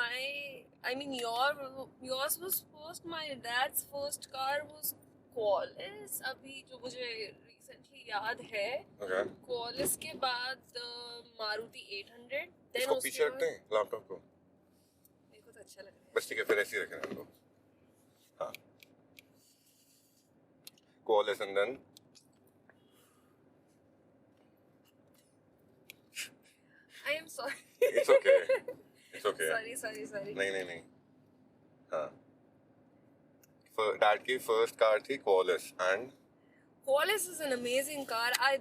I mean, yours was first. My dad's first car was Qualis. अभी जो मुझे recently याद है. Okay. Qualis के बाद Maruti 800. इसको पीछे रखते हैं लैपटॉप को. मेरे को तो अच्छा लग रहा है. बस ठीक है फिर ऐसे ही रखें हम लोग. हाँ. Qualis and then. I am sorry. It's okay. It's okay. Sorry. नहीं. हाँ. Dad की first car थी Qualis and. Qualis is an amazing car. I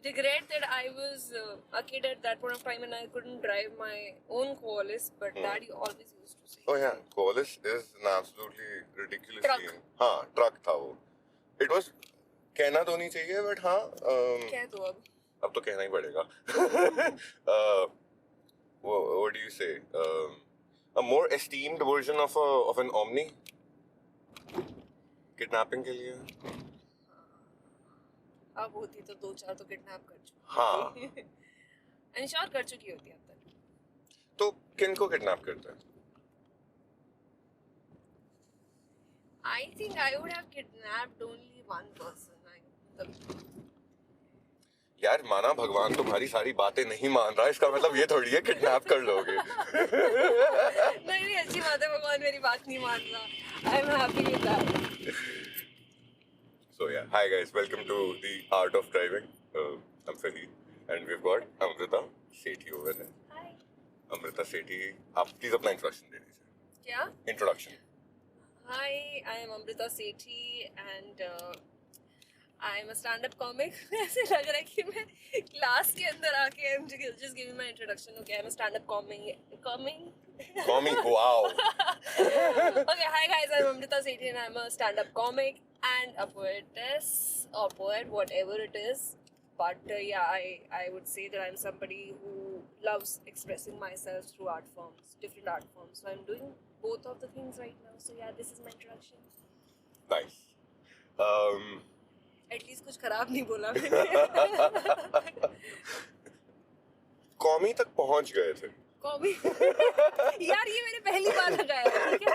regret that I was a kid at that point of time and I couldn't drive my own Qualis, but Daddy always used to say. Oh yeah, Qualis is an absolutely ridiculous Truck. thing. हाँ, truck था वो. It was कहना तो नहीं चाहिए, but हाँ. कह दो अब. अब तो कहना ही पड़ेगा. What do you say? A more esteemed version of an Omni. Kidnapping के लिए. अब होती तो 2-4 तो किडनैप कर चुकी. हाँ. इंश्योर कर चुकी होती अब तक. तो किन को किडनैप करते हैं? I think I would have kidnapped only one person. यार माना भगवान तुम्हारी सारी बातें नहीं मान रहा, इसका मतलब ये थोड़ी है किडनैप कर लोगे. नहीं अच्छी बात है, भगवान मेरी बात नहीं मान रहा. I'm happy with that. So yeah, hi guys, welcome to the Art of Driving. I'm Farhid and we've got Amrita Sethi over there. Hi. Amrita Sethi, आप please अपना introduction दे दीजिए. क्या? Introduction. Hi, I am Amrita Sethi and I am a stand-up comic. ऐसे लग रहा है कि मैं क्लास के अंदर आके just give me my introduction. Okay, I'm a stand-up comic. Wow. Okay, hi guys, I'm Amrita Sethi and I'm a stand-up comic and a poetess or poet, whatever it is. But yeah, I would say that I'm somebody who loves expressing myself through art forms, different art forms. So I'm doing both of the things right now. So yeah, this is my introduction. Nice. At least कुछ खराब नहीं बोला मैंने. कॉमी तक पहुंच गए थे. कॉमी यार ये मैंने पहली बार लगाया है, ठीक है.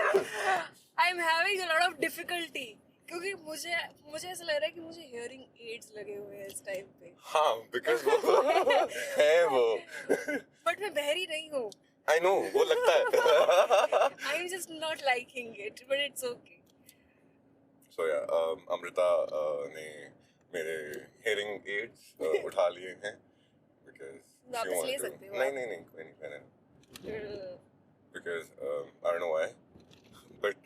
I am having a lot of difficulty क्योंकि मुझे ऐसा लग रहा है कि मुझे हियरिंग एड्स लगे हुए हैं इस टाइम पे. हाँ, बिकॉज़ वो है वो. बट मैं बहरी नहीं हूँ. I know, वो लगता है. I am just not liking it, but it's okay. So yeah, Amrita ने मेरे hearing aids उठा लिए हैं because वापस ले सकते हो. नहीं कोई नहीं मैंने. Because I don't know why, but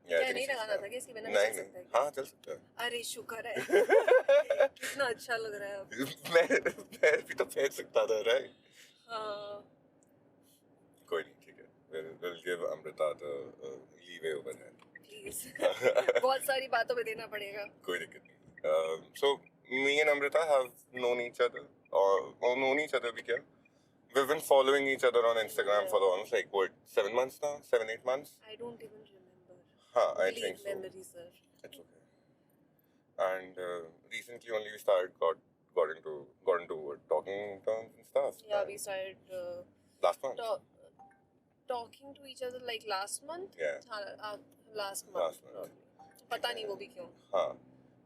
yeah. क्या नहीं लगाना था क्या इसके बिना चल सकता है? हाँ चल सकता है. अरे शुक्र है. कितना अच्छा लग रहा है अब. मैं भी तो फेंक सकता था, right? हाँ. कोई नहीं, ठीक है. We'll give Amrita the leeway over there. Please. बहुत सारी बातों में देना पड़ेगा. कोई दिक्कत नहीं. So me and Amrita have known each other, or known each other भी क्या? We've been following each other on Instagram for almost like what, 7 months now, 7-8 months. I don't even remember. हाँ, I Bleak think so. memory, sir. It's okay. And recently only we got into talking terms and stuff. Yeah, we started last month. talking to each other like last month. Yeah. Last month. पता नहीं वो भी क्यों. हाँ.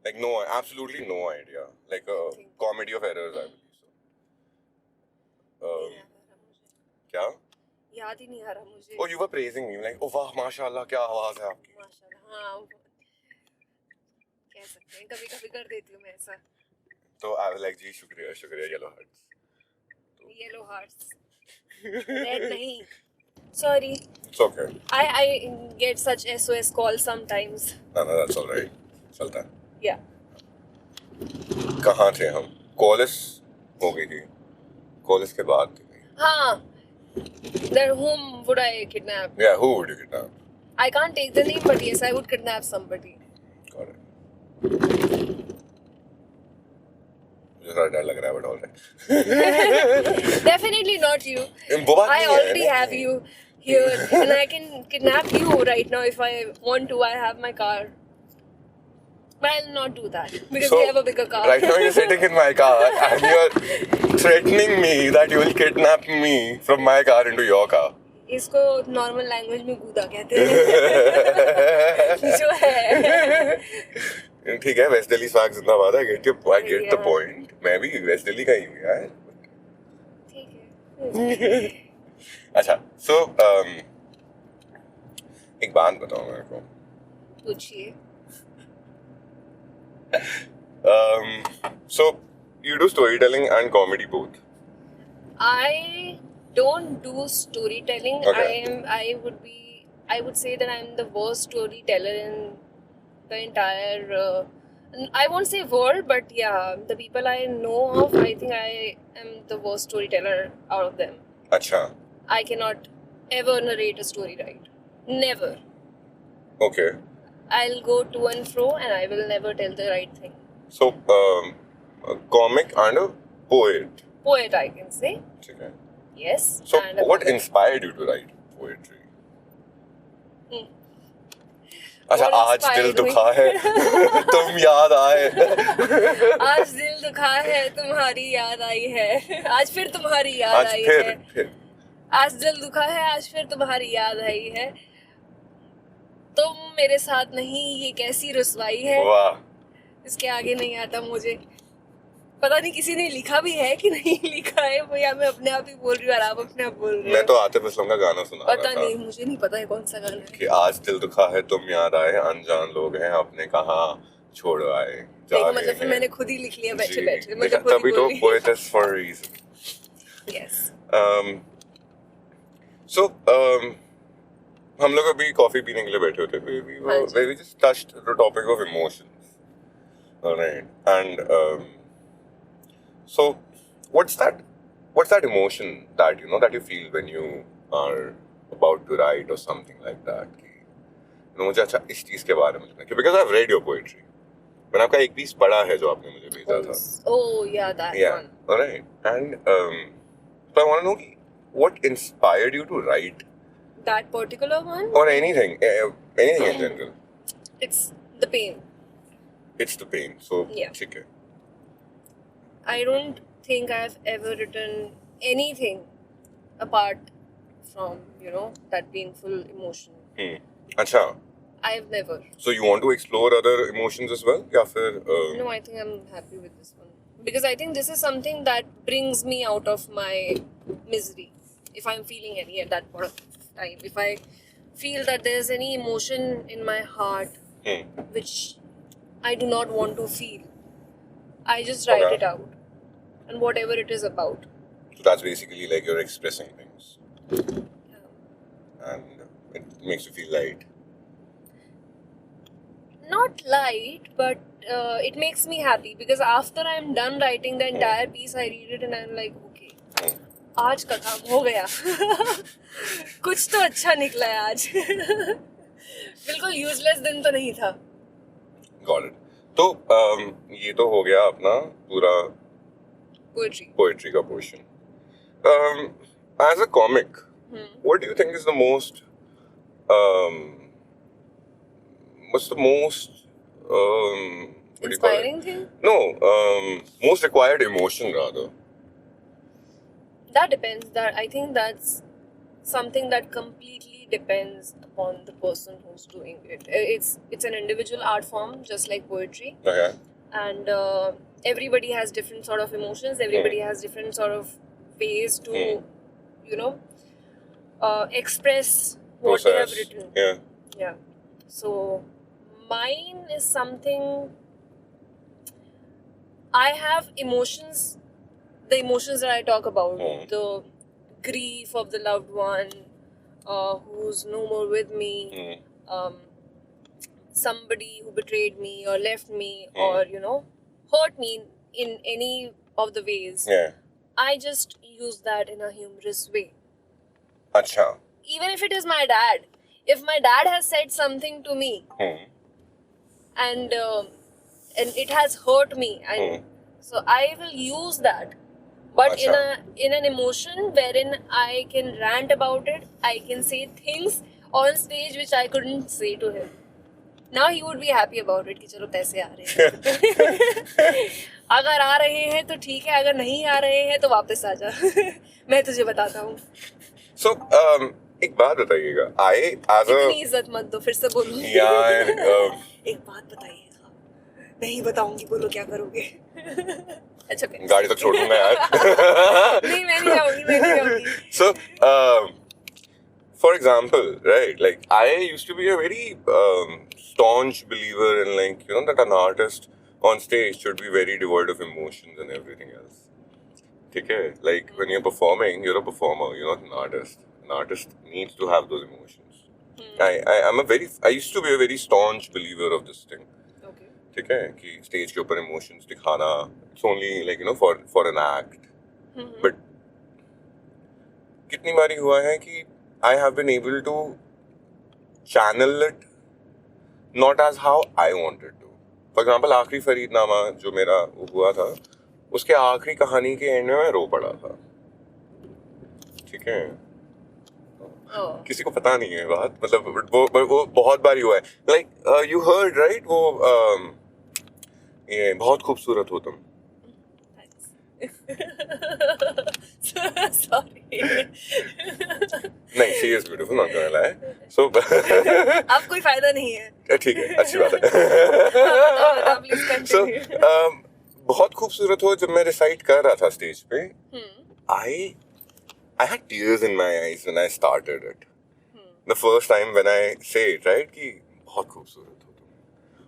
Like absolutely no idea. Like a comedy of errors, I believe so. क्या? याद ही नहीं आ रहा मुझे. Oh, you were praising me like, oh वाह माशाल्लाह क्या आवाज है आपकी. माशाल्लाह, हाँ. कह सकते हैं, कभी कर देती हूँ मैं ऐसा. तो I was like जी शुक्रिया yellow hearts. Yellow hearts. Red नहीं. Sorry. It's okay. I get such SOS calls sometimes. No, that's all right. चलता है. Yeah. कहाँ थे हम? Qualis हो गई थी. Qualis के बाद. हाँ. Then whom would I kidnap? Yeah, who would you kidnap? I can't take the name, but yes, I would kidnap somebody. Got it. मुझे थोड़ा डर लग रहा है, but all right. Definitely not you. I already have you here, and I can kidnap you right now if I want to. I have my car. But I'll not do that because we have a bigger car. Right now you're sitting in my car and you're threatening me that you will kidnap me from my car into your car. इसको normal language में गूदा कहते हैं जो है। ठीक है, waste Delhi swag जिंदाबाद। I get the Yeah. Point. मैं भी वेस्ट दिल्ली का ही हूँ यार। ठीक है। अच्छा, so एक बात बताओ मेरे को। पूछिए। So you do storytelling and comedy both. I don't do storytelling. Okay. I would say that I'm the worst storyteller in the entire I won't say world, but yeah, the people I know of, I think I am the worst storyteller out of them. अच्छा, I cannot ever narrate a story right. Never. okay. I'll go to and fro and I will never tell the right thing. So a comic and a poet. Poet, I can say. ठीक है। Yes. So and a what poet. inspired you to write poetry? Hmm. अच्छा, What आज दिल inspired me? दुखा है तुम याद आए। आज दिल दुखा है तुम्हारी याद आई है। आज फिर तुम्हारी याद आज आई फिर है। आज दिल दुखा है, आज फिर तुम्हारी याद आई है। तुम मेरे साथ नहीं, ये कैसी रुसवाई है। वाह। इसके आगे नहीं आता मुझे। पता नहीं किसी ने लिखा भी है कि नहीं लिखा है, वो या मैं अपने आप ही बोल रही हूँ और आप अपने आप बोल रहे हो। मैं तो आतिफ असलम का गाना सुना रहा पता था नहीं, मुझे नहीं पता है कौन सा गाना है। कि आज दिल दुखा है तुम याद आए, अनजान लोग हैं आपने कहा छोड़ आए। देखो, मतलब फिर मैंने खुद ही लिख लिया बैठे बैठे। देखा, तभी तो poets for a reason. Yes. So हम लोग अभी कॉफी पीने के लिए बैठे होते थे। We just touched the topic of emotions, alright? And so what's that emotion that that you feel when you are about to write or something like that? कि मुझे अच्छा इस चीज के बारे में लिखना है, because I've read your poetry. मैंने आपका एक पीस पढ़ा है जो आपने मुझे भेजा था। Oh yeah, that one. Alright. And so I want to know what inspired you to write That particular one? or anything in general. It's the pain. It's the pain. So Yeah. ठीक है। I don't think I've ever written anything apart from, that painful emotion. अच्छा, I've never. so you want to explore other emotions as well या फिर No, I think I'm happy with this one. Because I think this is something that brings me out of my misery. If I'm feeling any at that point of time. If I feel that there's any emotion in my heart which I do not want to feel, I just write Okay. it out. And whatever it is about. so that's basically like you're expressing things Yeah. and it makes you feel light. Not light, but it makes me happy because after I'm done writing the entire piece, I read it and I'm like, okay, आज का काम हो गया। कुछ तो अच्छा निकला है आज। बिल्कुल यूजलेस दिन तो नहीं था। Got it. तो ये तो हो गया अपना पूरा poetry का portion. As a comic, what do you think is the most what's the most what do you call it? Inspiring thing? No, most required emotion rather. That depends. I think that's something that completely depends upon the person who's doing it. It's an individual art form, just like poetry. Okay. And everybody has different sort of emotions. Everybody has different sort of ways to, express what they have Process. written. Yeah. Yeah. So mine is something. I have emotions. The emotions that I talk about, the grief of the loved one who's no more with me, somebody who betrayed me or left me or, hurt me in any of the ways. Yeah. I just use that in a humorous way. Acha. Even if it is my dad. If my dad has said something to me and it has hurt me, so I will use that. But in an emotion wherein I can rant about it, I can say things on stage which I couldn't say to him. Now he would be happy about it कि चलो पैसे आ रहे हैं। अगर आ रहे हैं तो ठीक है, अगर नहीं आ रहे हैं तो वापस आ जा। मैं तुझे बताता हूँ। So एक बात बताइएगा, I as a इतनी इज्जत मत दो, फिर से बोलो। यार एक बात बताइएगा, नहीं बताऊंगी, बोलो क्या करोगे? अच्छा okay. गाड़ी तक छोड़ दूंगा यार। नहीं मैं नहीं जाऊंगी। So for example, right, like I used to be a very staunch believer in, like, you know, that an artist on stage should be very devoid of emotions and everything else. Okay, like when you're performing, you're a performer, you're not an artist. An artist needs to have those emotions. I used to be a very staunch believer of this thing. Okay. ठीक है कि stage के ऊपर emotions दिखाना, it's only like you know for an act. But कितनी बारी हुआ है कि I have been able to channel it not as how I wanted to. For example आखिरी फरीदनामा जो मेरा हुआ था, उसके आखिरी कहानी के एंड में मैं रो पड़ा था. ठीक है, किसी को पता नहीं है बात, मतलब वो बहुत बारी हुआ है. लाइक यू हर्ड राइट, वो ये बहुत खूबसूरत हो तुम. Sorry. नहीं, she is beautiful, not gonna lie. So अब कोई फायदा नहीं है. ठीक है, अच्छी बात है. Please continue. So बहुत खूबसूरत हो जब मैं रिसाइट कर रहा था स्टेज पे, I had tears in my eyes when I started it. The first time when I say it, right, कि बहुत खूबसूरत हो तुम,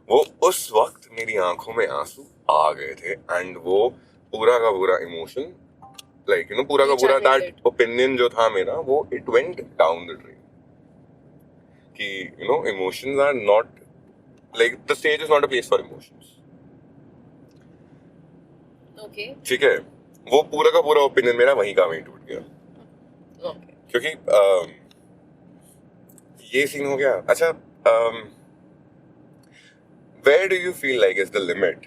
वो उस वक्त मेरी आंखों में आंसू आ गए थे. एंड वो पूरा का पूरा इमोशन, लाइक यू नो, पूरा का पूरा दैट ओपिनियन जो था मेरा, वो it went down the drain. कि you know, emotions are not, like the stage is not a place for emotions. Okay, ठीक है, वो पूरा का पूरा ओपिनियन मेरा वहीं का वहीं टूट गया. ओके, क्योंकि ये सीन हो गया. अच्छा, where do you feel like is the limit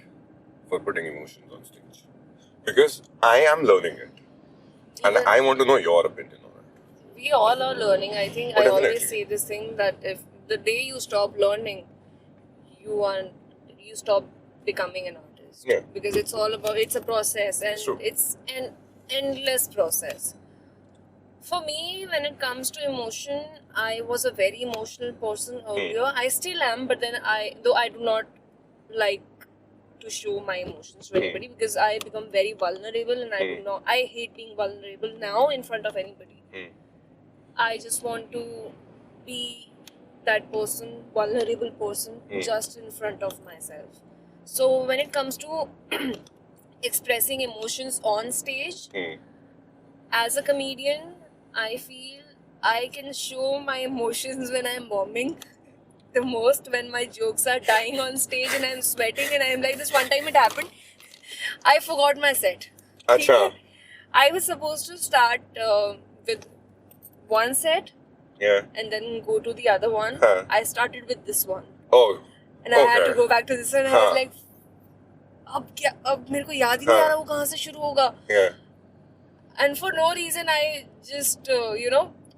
for putting emotions on stage? Because I am learning it, and I want to know your opinion on it. we all are learning. I think Oh, I always definitely. say this thing that if the day you stop learning, you stop becoming an artist. Yeah. Because it's a process, and True. it's an endless process. For me, when it comes to emotion, I was a very emotional person earlier. I still am, but then though I do not like to show my emotions to anybody, because I become very vulnerable, and I hate being vulnerable now in front of anybody. I just want to be that person, vulnerable person, just in front of myself. So when it comes to expressing emotions on stage, as a comedian, I feel I can show my emotions when I'm bombing the most, when my jokes are dying on stage and I'm sweating and I'm like, this one time it happened, I forgot my set. Acha. I was supposed to start with one set, Yeah. and then go to the other one. I started with this one. Oh. And I had to go back to this one, and I was like, अब मेरे को याद ही नहीं आ रहा वो कहाँ से शुरू होगा. Yeah. And for no reason, I just,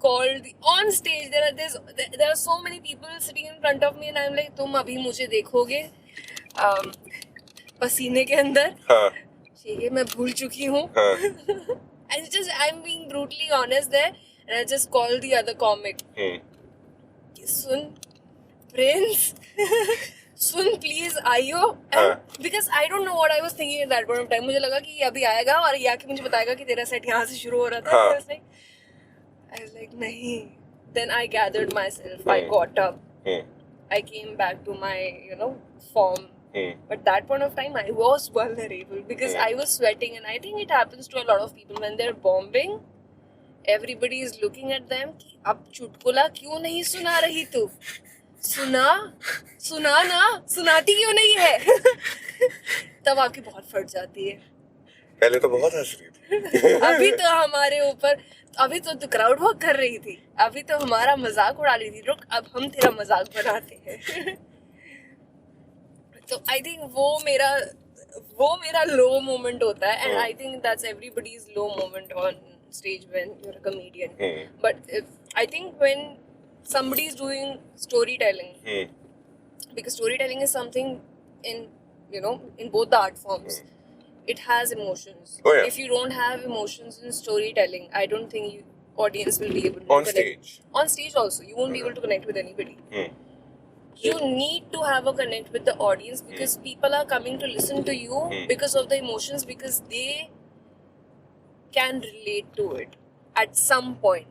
called on stage. There are so many people sitting in front of me, and I'm like, तुम अभी मुझे देखोगे पसीने के अंदर. ठीक है, मैं भूल चुकी हूँ. And I'm being brutally honest there, and I just called the other comic. Soon, Prince, soon please, आइयो. Because I don't know what I was thinking at that point of time. मुझे लगा कि ये अभी आएगा और ये आके मुझे बताएगा कि तेरा सेट यहाँ से शुरू हो रहा था. I was like नहीं. Then I gathered myself. I got up. I came back to my form. But that point of time I was vulnerable because I was sweating, and I think it happens to a lot of people when they're bombing. Everybody is looking at them कि अब चुटकुला क्यों नहीं सुना रही तू? सुना ना, सुनाती क्यों नहीं है? तब आपकी बहुत फट जाती है. पहले तो बहुत हंस रही थी. अभी तो हमारे ऊपर, अभी तो तू क्राउड वर्क कर रही थी, अभी तो हमारा मजाक उड़ा रही थी. रुक, अब हम तेरा मजाक बनाते हैं. तो आई थिंक वो मेरा लो मोमेंट होता है, and I think that's everybody's low moment on stage when you're a comedian. But I think when somebody is doing storytelling, because storytelling is something in both the art forms, it has emotions. Oh, yeah. If you don't have emotions in storytelling, I don't think audience will be able to On connect. stage. On stage also, you won't be able to connect with anybody. You need to have a connect with the audience because people are coming to listen to you because of the emotions, because they can relate to it at some point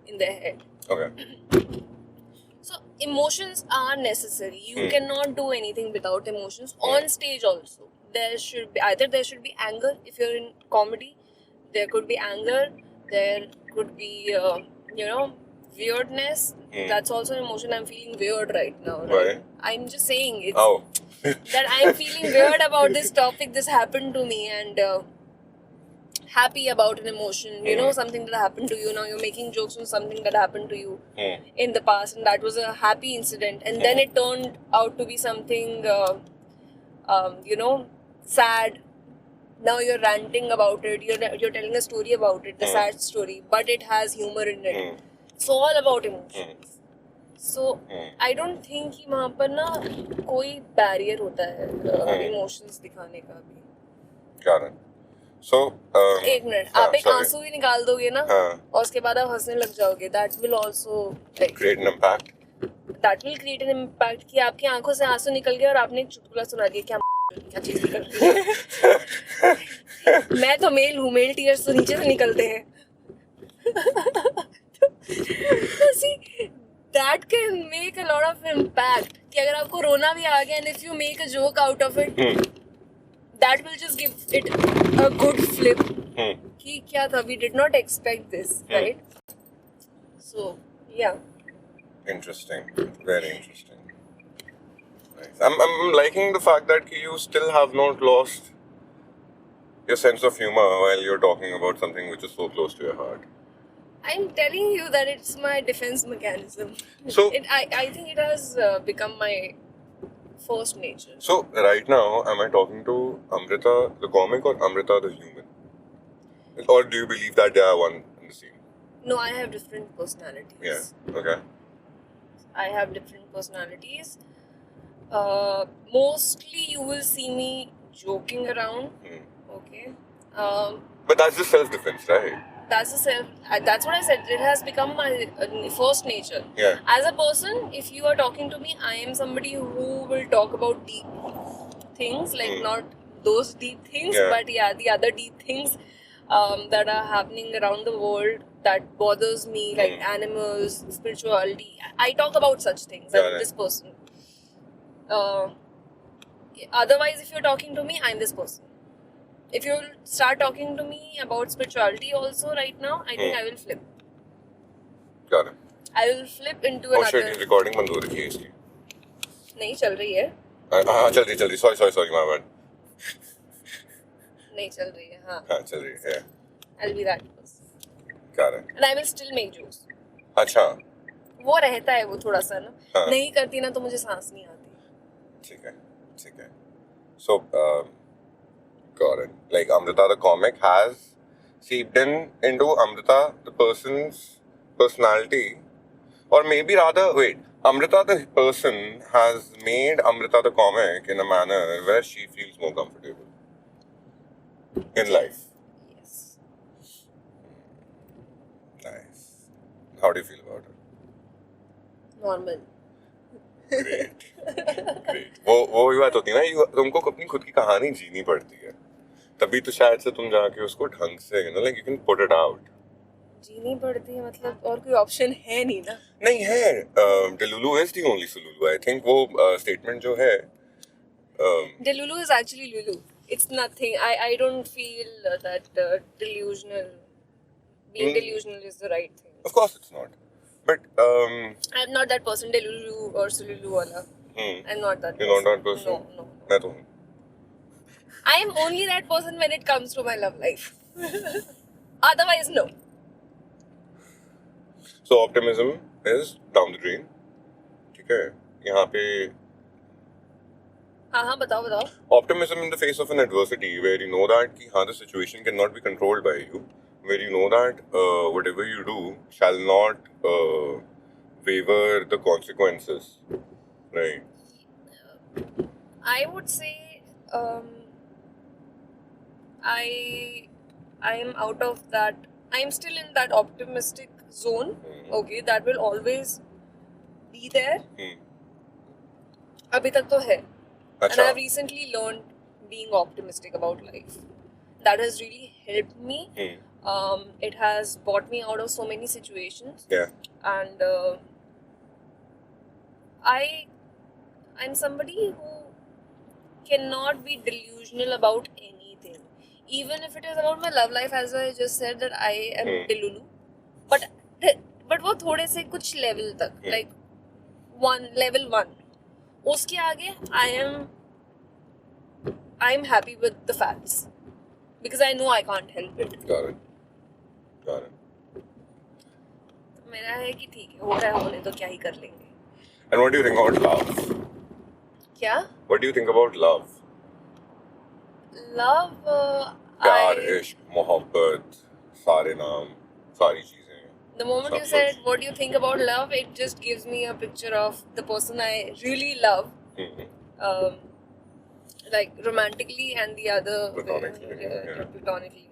in their head. Okay. So emotions are necessary. You cannot do anything without emotions. On stage also, there should be anger. If you're in comedy, there could be anger. There could be weirdness. That's also an emotion. I'm feeling weird right now. Right? Why? I'm just saying it's Oh. that I'm feeling weird about this topic. This happened to me, and happy about an emotion. Something that happened to you. Now you're making jokes on something that happened to you in the past, and that was a happy incident, and then it turned out to be something sad. Now you're ranting about it, you're telling a story about it, the sad story, but it has humor in it. It's all about emotions. So I don't think कि वहाँ पर ना कोई barrier होता है emotions दिखाने का भी. Got it. So एक मिनट, आप एक आंसू भी निकाल दोगे ना और उसके बाद आप हंसने लग जाओगे. That will also create an impact. That will create an impact कि आपकी आंखों से आंसू निकल गए और आपने एक चुटकुला सुना दिया. क्या चीज निकल रही है? मैं तो मेल हूँ, मेल टीयर्स तो नीचे से निकलते हैं. See, that can make a lot of impact. कि अगर आपको रोना भी आ गया and if you make a joke out of it, that will just give it a good flip. कि क्या था? We did not expect this, right? So, yeah. Interesting. Very interesting. Nice. I'm liking the fact that you still have not lost your sense of humor while you're talking about something which is so close to your heart. I'm telling you that it's my defense mechanism. So I think it has become my first nature. So right now, am I talking to Amrita the comic or Amrita the human? Or do you believe that they are one and the same? No, I have different personalities. Yeah. Okay. I have different personalities. Mostly you will see me joking around. Okay. But that's just self-defense, right? That's what I said. It has become my first nature. Yeah. As a person, if you are talking to me, I am somebody who will talk about deep things, like not those deep things, but the other deep things that are happening around the world that bothers me, like animals, spirituality. I talk about such things. I'm this person. Otherwise, if you're talking to me, I'm this person. If you start talking to me about spirituality also right now, I think I will flip. Got it. I will flip into another. Oh shit, recording बंद हो रही है इसकी. नहीं चल रही है. हाँ चल रही. Sorry, my bad. नहीं चल रही है. हाँ चल रही है. I'll be that person. Got it. And I will still make jokes. अच्छा. वो रहता है वो थोड़ा सा ना. नहीं करती ना तो मुझे सांस नहीं आती. ठीक है. So got it. Like Amrita the comic has seeped into Amrita the person's personality, or maybe rather, wait, Amrita the person has made Amrita the comic in a manner where she feels more comfortable in life. Yes. Nice. How do you feel about it? Normal. Great. वो ही बात होती है ना, तुमको अपनी खुद की कहानी जीनी पड़ती है, तभी तो शायद से तुम जाके उसको ढंग से like you can put it out. जीनी पड़ती है मतलब और कोई ऑप्शन है नहीं ना. नहीं है. Delulu is the only Sululu. I think वो statement जो है. Delulu is actually Lulu. It's nothing. I don't feel that delusional. Being delusional is the right thing. Of course it's not. But I'm not that person, Delulu or Sululu wala. I'm not that person. You're not that person? No. मैं तो हूँ. I am only that person when it comes to my love life. Otherwise, no. So optimism is down the drain. ठीक है. यहाँ पे. हाँ बताओ. Optimism in the face of an adversity, where you know that कि हाँ the situation cannot be controlled by you, where you know that whatever you do shall not waver the consequences, right? I would say I am out of that I'm still in that optimistic zone. Okay, that will always be there. अभी तक तो है. And I've recently learned being optimistic about life. That has really helped me. It has brought me out of so many situations. Yeah. And I'm somebody who cannot be delusional about anything. Even if it is about my love life, as I just said that I am delulu. But वो थोड़े से कुछ level तक, like level 1. उसके आगे I'm happy with the facts because I know I can't help it. Got it. मेरा है कि ठीक है, हो रहा है होने तो क्या ही कर लेंगे. And what do you think about love? क्या? What do you think about love? Love, प्यार, इश्क, मोहब्बत, सारे नाम, सारी चीजें. The moment you said, what do you think about love, it just gives me a picture of the person I really love. Like romantically and the other platonically.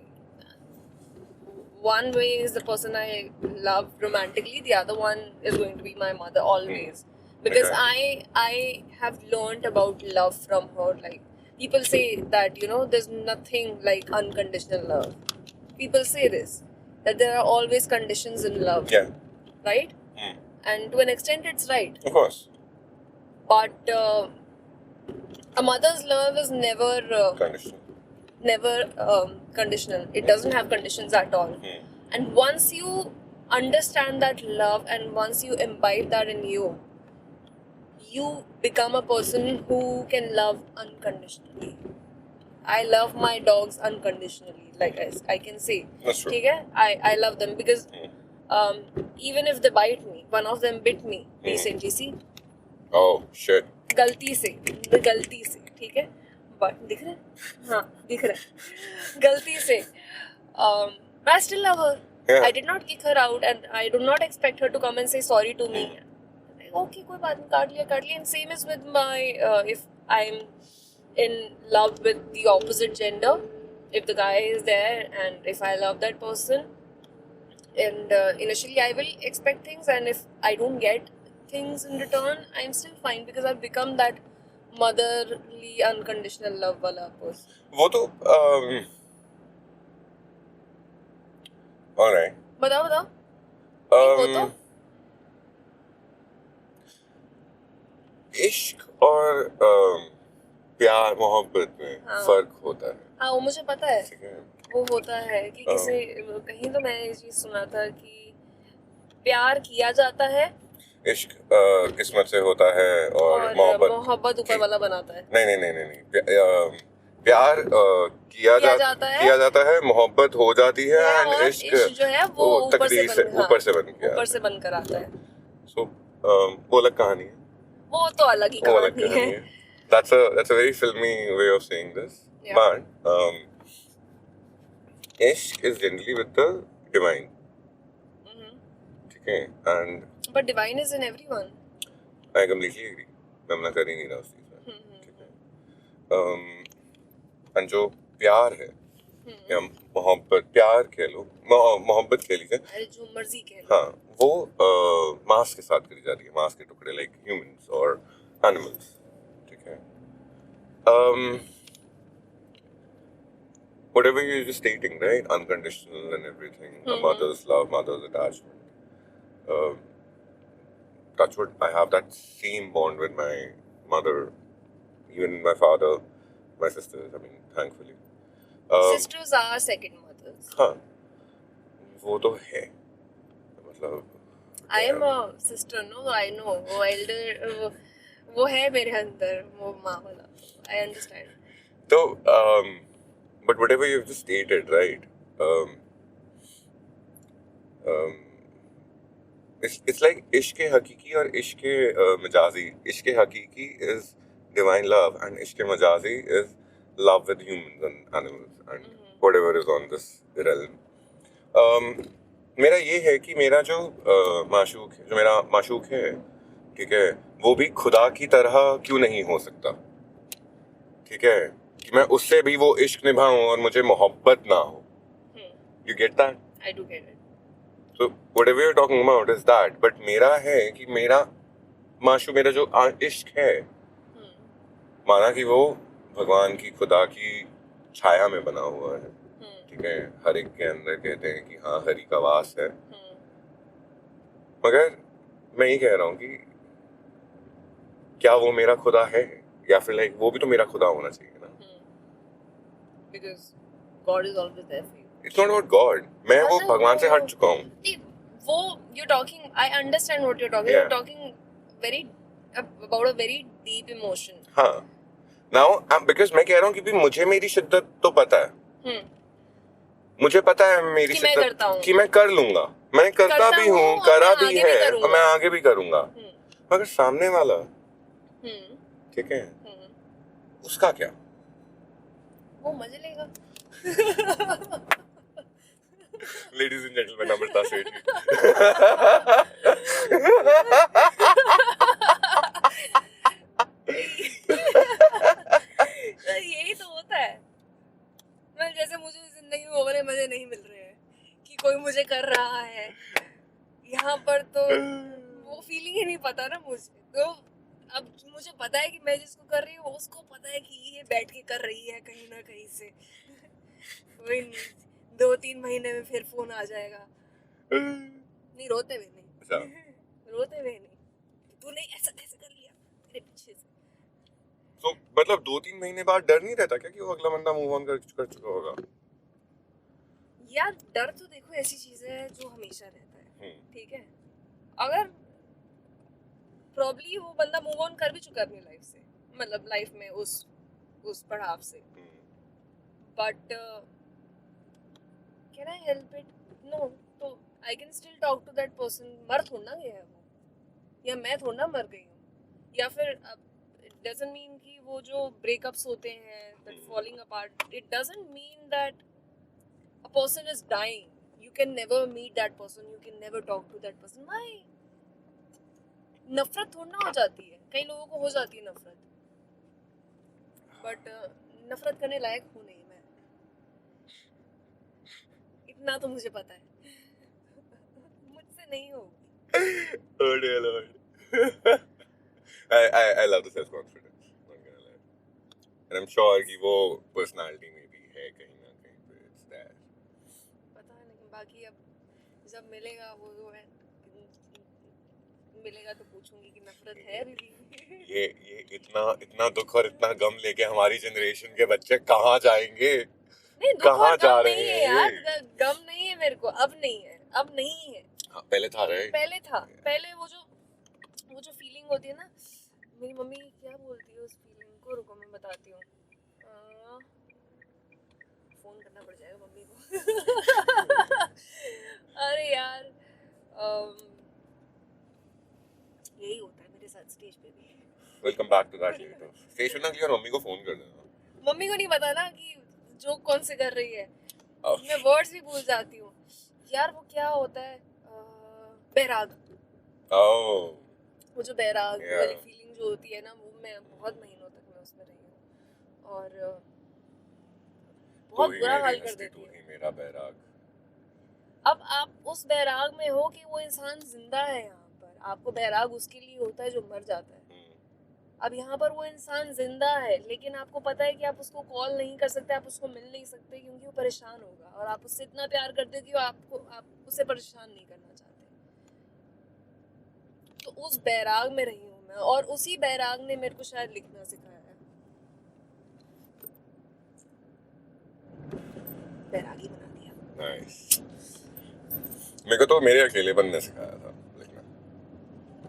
One way is the person I love romantically, the other one is going to be my mother always. Because I have learned about love from her. Like people say that, there's nothing like unconditional love. People say this, that there are always conditions in love. Yeah. Right? And to an extent it's right. Of course. But a mother's love is never Conditional. Never conditional. It doesn't have conditions at all. And once you understand that love and once you imbibe that in you, you become a person who can love unconditionally. I love my dogs unconditionally, like I can say. That's true. Okay? I love them because even if they bite me, one of them bit me recently, see? Oh, shit. गलती से, ठीक है? But दिख रहा है? हाँ, दिख रहा है. गलती से. I still love her. Yeah. I did not kick her out and I do not expect her to come and say sorry to me. Okay, कोई बात नहीं, काट लिया. And same is with my, if I'm in love with the opposite gender, if the guy is there and if I love that person, and initially I will expect things, and if I don't get things in return, I'm still fine because I've become that motherly unconditional love wala person. वो तो alright. बताओ. वो तो इश्क और प्यार मोहब्बत में फर्क होता है. हाँ, वो मुझे पता है. ठीक है. वो होता है कि कहीं तो मैंने ये चीज सुना था कि प्यार किया जाता है, इश्क किस्मत से होता है और मोहब्बत ऊपर वाला बनाता है. नहीं. प्यार किया जाता है, मोहब्बत हो जाती है, एंड इश्क जो है वो ऊपर से बन कर आता है. सो वो अलग कहानी है. वो तो अलग ही कहानी है. That's a very filmy way of saying this. Yeah. But ishq is generally with the divine. Okay, and but divine is in everyone. I completely agree. मैं मना कर ही नहीं रहा उस चीज़ में. ठीक है. and जो प्यार है या मोहब्बत, प्यार कह लो, मोहब्बत कह लीजिए. अरे जो मर्जी कह लो. हाँ, वो मांस के साथ करी जाती है, मांस के टुकड़े, like humans or animals. ठीक है. Whatever you're just stating, right? Unconditional and everything. A mother's love, mother's attachment. Touch wood, I have that same bond with my mother, even my father, my sisters. I mean, thankfully. Sisters are second mothers. हाँ, वो तो है. मतलब. I am a sister, no? I know. वो elder, वो है मेरे अंदर, वो माँ वाला. I understand. So, but whatever you've just stated, right? It's like ishq hakiki और ishq majazi. Ishq hakiki is divine love, and ishq majazi is love with humans and animals and whatever is on this realm. मेरा ये है कि मेरा जो माशूक है, जो मेरा माशूक है, ठीक है, वो भी खुदा की तरह क्यों नहीं हो सकता. ठीक है, कि मैं उससे भी वो इश्क निभाऊं और मुझे मोहब्बत ना हो. You get that? I do get it. So whatever you're talking about is that, but मेरा है कि मेरा माशू, मेरा जो इश्क है, माना कि वो भगवान की, खुदा की छाया में बना हुआ है, ठीक है, हर एक के अंदर कहते हैं कि हाँ हरि का वास है, मगर मैं ये कह रहा हूँ कि क्या वो मेरा खुदा है, या फिर लाइक वो भी तो मेरा खुदा होना चाहिए ना? Because God is always there for you. It's not about God. मैं वो भगवान से हट चुका हूँ. वो you're talking, I understand what you're talking. Yeah. You're talking very about a very deep emotion. हाँ. Now, because मैं कह रहा हूँ कि भी मुझे मेरी शिद्दत तो पता है. मुझे पता है मेरी शिद्दत कि मैं कर लूंगा. मैं करता भी हूँ, करा भी है, और मैं आगे भी करूँगा. मगर सामने वाला, ठीक है, उसका क्या? वो मजे लेगा. Ladies and gentlemen, Amrita Sethi. यही तो होता है. मैं जैसे मुझे जिंदगी में वो वाले मजे नहीं मिल रहे हैं कि कोई मुझे कर रहा है यहाँ पर, तो वो फीलिंग ही नहीं पता ना मुझे. तो अब मुझे पता है कि मैं जिसको कर रही हूँ उसको पता है कि ये बैठ के कर रही है कहीं ना कहीं से. वही 2-3 महीने में फिर फोन आ जाएगा. नहीं, रोते हुए नहीं. रोते हुए नहीं, तूने ऐसा कैसे कर लिया मेरे पीछे से. तो मतलब 2-3 महीने बाद डर नहीं रहता क्या कि वो अगला बंदा मूव ऑन कर चुका होगा? यार डर तो देखो ऐसी चीज है जो हमेशा रहता है, ठीक है. अगर प्रॉब्ली वो बंदा मूव ऑन कर भी चुका है अपनी लाइफ से, मतलब लाइफ में उस पड़ाव से, but can I help it? No. तो I can still talk to that person. मर थोड़ा ना गया है वो, या मैं थोड़ा ना मर गई हूँ. या फिर इट डजंट मीन कि वो जो ब्रेकअप्स होते हैं, that falling apart, it doesn't mean that a person is dying. You can never meet that person. You can never talk to that person. Why? नफरत थोड़ा ना हो जाती है. कई लोगों को हो जाती है नफरत, बट नफरत करने लायक हूँ नहीं मैं. इतना तो मुझे पता है. मुझसे नहीं होगी. Oh dear Lord. I love the self confidence. Not gonna lie. And I'm sure कि वो personality में भी है कहीं ना कहीं पे. It's there. पता नहीं. बाकी अब जब मिलेगा वो जो है, मिलेगा तो पूछूंगी कि नफरत है अभी भी. ये इतना दुख और इतना गम लेके हमारी जनरेशन के बच्चे कहाँ जाएंगे? नहीं, कहाँ जा रहे हैं यार? गम नहीं है मेरे को. अब नहीं है. अब नहीं है. हाँ, पहले था रे. पहले था. पहले वो जो फीलिंग होती है ना. मेरी मम्मी क्या बोलती है उस फीलिंग को, रुको मैं बताती हूँ. फोन करना पड़ जाएगा मम्मी को. अरे यार, यही होता है मेरे साथ स्टेज पे भी. Welcome back to that letter. Stage पे ना क्लियर, मम्मी को फोन कर देना. मम्मी को नहीं पता ना कि जोक कौन से कर रही है. मैं वर्ड्स भी भूल जाती हूँ यार. वो क्या होता है, बैराग. वो जो बैराग वाली फीलिंग जो होती है ना, वो मैं बहुत महीनों तक मैं उसमें रही हूँ, और बहुत बुरा हाल कर देती है. मेरा बैराग. अब आप उस बैराग में हो कि वो इंसान जिंदा है. यहाँ पर आपको बैराग उसके लिए होता है जो मर जाता है. अब यहाँ पर वो इंसान जिंदा है, लेकिन आपको पता है कि आप उसको कॉल नहीं कर सकते, आप उसको मिल नहीं सकते, क्योंकि वो परेशान होगा, और आप उससे इतना प्यार करते हो कि आप उसे परेशान नहीं करना चाहते. तो उस बैराग में रही हूँ मैं, और उसी बैराग ने मेरे को शायद लिखना सिखाया है. बैरागी बना दिया. नाइस. मेरे को तो मेरे अकेलेपन ने सिखाया था लिखना.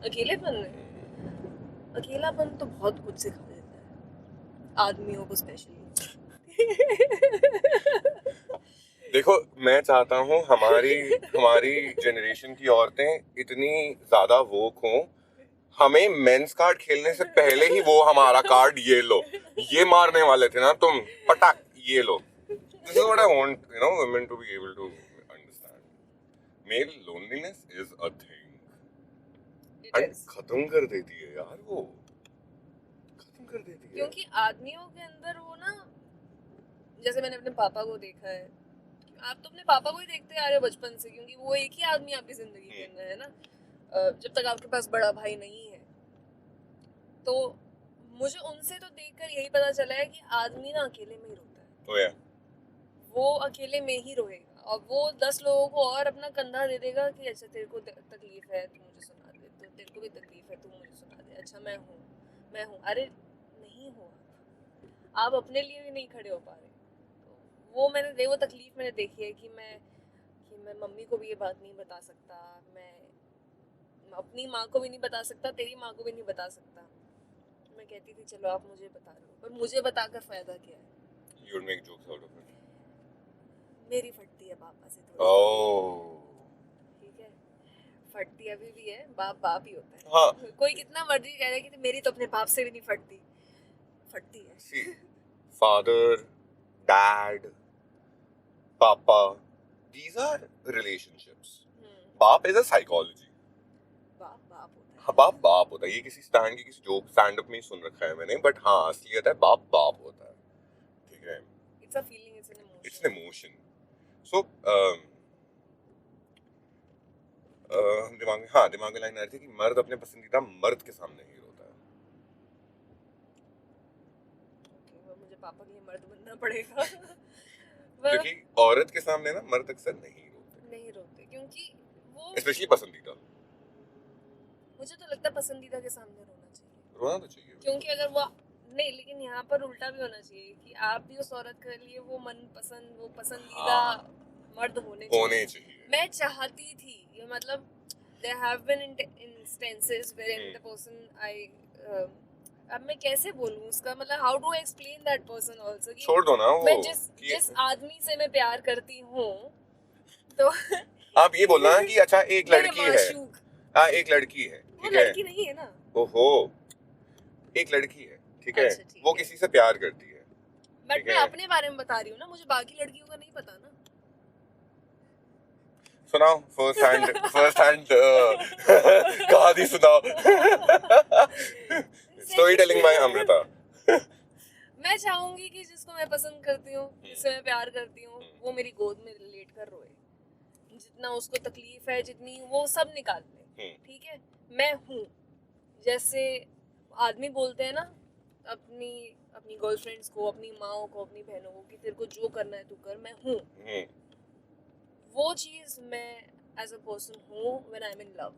अकेलेपन ने? अकेलापन तो बहुत कुछ सिखा देता है आदमियों को, स्पेशली. देखो, मैं चाहता हूँ हमारी जनरेशन की औरतें इतनी ज्यादा वोक हों, हमें मेंस कार्ड खेलने से पहले ही वो हमारा कार्ड, ये लो, ये मारने वाले थे ना तुम, पटाक, ये लो. This is what I want, women to be able to understand. Male loneliness is a thing. खत्म कर देती है यार, वो खत्म कर देती है. क्योंकि आदमियों के अंदर वो ना, जैसे मैंने अपने पापा को देखा है, आप तो अपने पापा को ही देखते आ रहे हो बचपन से, क्योंकि वो एक ही आदमी आपकी जिंदगी के अंदर है ना। जब तक आपके पास बड़ा भाई नहीं है। तो मुझे उनसे तो देखकर यही पता चला है कि आदमी ना अकेले में ही रोता है। तो यार वो अकेले में ही रोएगा, और वो 10 लोगों को और अपना कंधा दे देगा कि अच्छा तेरे को तकलीफ है तू मुझे सुना दे, तो तेरे को भी तकलीफ है तू मुझे सुना दे, अच्छा मैं हूँ। अरे नहीं हो, आप अपने लिए भी नहीं खड़े हो पा रहे। तो वो तकलीफ मैंने देखी है कि मैं मम्मी को भी ये बात नहीं बता सकता, मैं अपनी माँ को भी नहीं बता सकता, तेरी माँ को भी नहीं बता सकता। मैं कहती थी चलो आप मुझे बता रहे हो, पर मुझे बताकर फायदा क्या है? you would make jokes out of it. मेरी फटती है पापा से थोड़ी। Oh. ठीक है, फटती अभी भी है, बाप ही होता है। हाँ. कोई कितना मर्जी कह रहा है कि मेरी तो अपने बाप से भी नहीं फटती, फटती है। See, father, dad, papa, these are relationships. बाप is a psychology. बाप होता है। हाँ, बाप होता है। ये किसी जोक स्टैंड अप में ही सुन रखा है मैंने, बट हाँ असलियत है बाप होता है। ठीक है, it's a feeling, it's an emotion. So दिमाग में लाइन आ रही थी कि मर्द अपने पसंदीदा मर्द के सामने ही रोता है। मुझे पापा के लिए मर्द बनना पड़ेगा। क्योंकि औरत के सामने ना मर्द अक्सर नहीं रोते, क्योंकि वो स्पेशली पसंदीदा। मुझे तो लगता है पसंदीदा के सामने रोना तो चाहिए, क्योंकि अगर वो नहीं, लेकिन यहाँ पर उल्टा भी होना चाहिए कि आप भी उस औरत के लिए वो मनपसंद, वो पसंदीदा मर्द होने चाहिए। मैं चाहती थी, ये मतलब there have been instances wherein the person अब मैं कैसे बोलूँ उसका मतलब, how do I explain that person also कि छोड़ दो ना वो, मैं जिस आदमी से मैं प्यार करती हूँ, तो आप ये बोलना कि अच्छा एक लड़की है, हाँ एक लड़की है, ठीक है, लड़की नहीं है ना, ओहो एक लड़की है, ठीक है, अच्छा, वो किसी से प्यार करती है, बट मैं अपने बारे में बता रही हूँ ना, मुझे बाकी लड़कियों का नहीं पता ना। सुनाओ फर्स्ट हैंड कहानी सुनाओ। Story telling bye Amrita. मैं चाहूंगी कि जिसको मैं पसंद करती हूँ, जिससे मैं प्यार करती हूँ, वो मेरी गोद में लेट कर रोए, जितना उसको तकलीफ है, जितनी वो सब निकाल ले। ठीक है, मैं हूँ, जैसे आदमी बोलते हैं ना अपनी गर्लफ्रेंड्स को, अपनी माओ को, अपनी बहनों को कि तेरे को जो करना है तू कर, मैं हूँ। वो चीज मैं एज अ पर्सन हूँ when I M in love.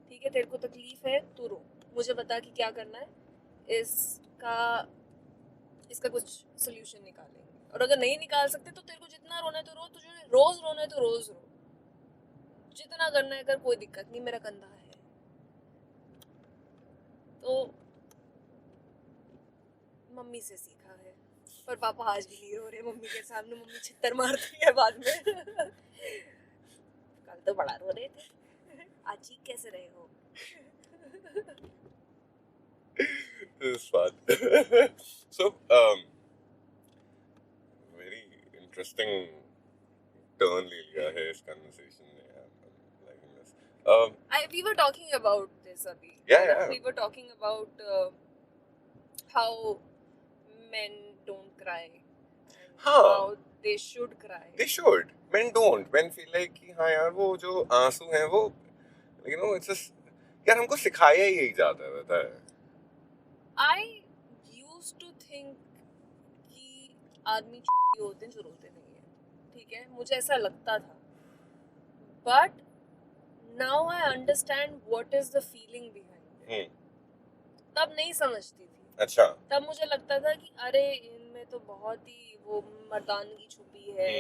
ठीक है, तेरे को तकलीफ है तू रो, मुझे बता कि क्या करना है, इसका कुछ सोल्यूशन निकालेंगे, और अगर नहीं निकाल सकते तो तेरे को जितना रोना है तो रो, तुझे रोज रोना है तो रोज रो, जितना करना है कर, कोई दिक्कत नहीं, मेरा कंधा है। तो मम्मी से सीखा है, पर पापा आज भी नहीं रो रहे मम्मी के सामने, मम्मी छित्तर मारती है बाद में। कल तो बड़ा रो रहे थे, आज चीख कैसे रहे हो? This fun. So, very interesting turn ले लिया है इस conversation ने, I'm liking this. We were talking about this abhi. Yeah. We were talking about how men don't cry, and how they should cry. They should. Men don't. Men feel like कि हाँ यार वो जो आंसू हैं वो, you know, it's just यार हमको सिखाया ही यही जाता है, पता है? I used to think कि आदमी होते हैं जो रोते नहीं हैं, ठीक है, मुझे ऐसा लगता था, but now I understand what is the feeling behind it. तब नहीं समझती थी। अच्छा। तब मुझे लगता था कि अरे इनमें तो बहुत ही वो मर्दानगी छुपी है।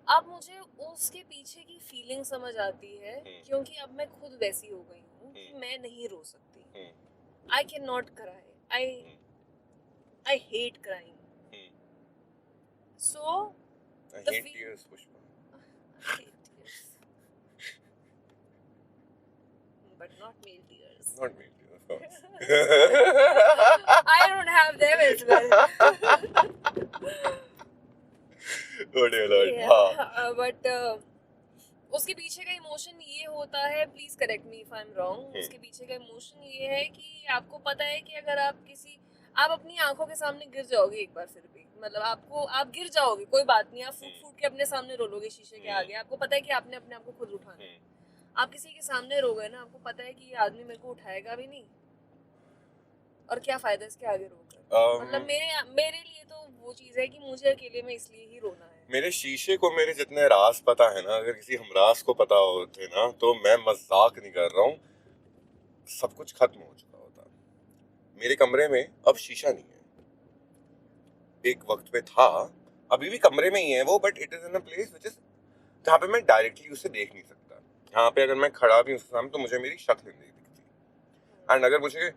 अब मुझे उसके पीछे की फीलिंग समझ आती है, क्योंकि अब मैं खुद वैसी हो गई हूँ कि मैं नहीं रो सकती। I cannot cry. I hate crying. So I hate tears, Pushpa. I hate tears. But not male tears. Not male tears, of course. I don't have them as well. Oh dear Lord. Yeah, but उसके पीछे का emotion ये होता है, please correct me if I am wrong, उसके पीछे का emotion ये है कि आपको पता है कि अगर आप आप अपनी आंखों के सामने गिर जाओगे एक बार फिर भी, मतलब आप गिर जाओगे, कोई बात नहीं, आप फूट फूट के अपने सामने रोलोगे शीशे के आगे, आपको पता है कि आपने अपने आप को खुद उठाना है। आप किसी के सामने रो गए ना, आपको पता है कि ये आदमी मेरे को उठाएगा भी नहीं, और क्या फायदा इसके आगे रोकर। मतलब मेरे लिए तो वो चीज है कि मुझे अकेले में इसलिए ही रोना है। मेरे शीशे को मेरे जितने राज पता है ना, अगर किसी हमराज को पता होते ना, तो मैं मजाक नहीं कर रहा हूँ, सब कुछ खत्म हो चुका होता। मेरे कमरे में अब शीशा नहीं है। एक वक्त पे था, अभी भी कमरे में ही है वो, but it is in a place which is जहाँ पे मैं डायरेक्टली उसे देख नहीं सकता। यहाँ पे अगर मैं खड़ा भी उसके सामने तो मुझे मेरी शक्ल नहीं दिखती। एंड अगर मुझे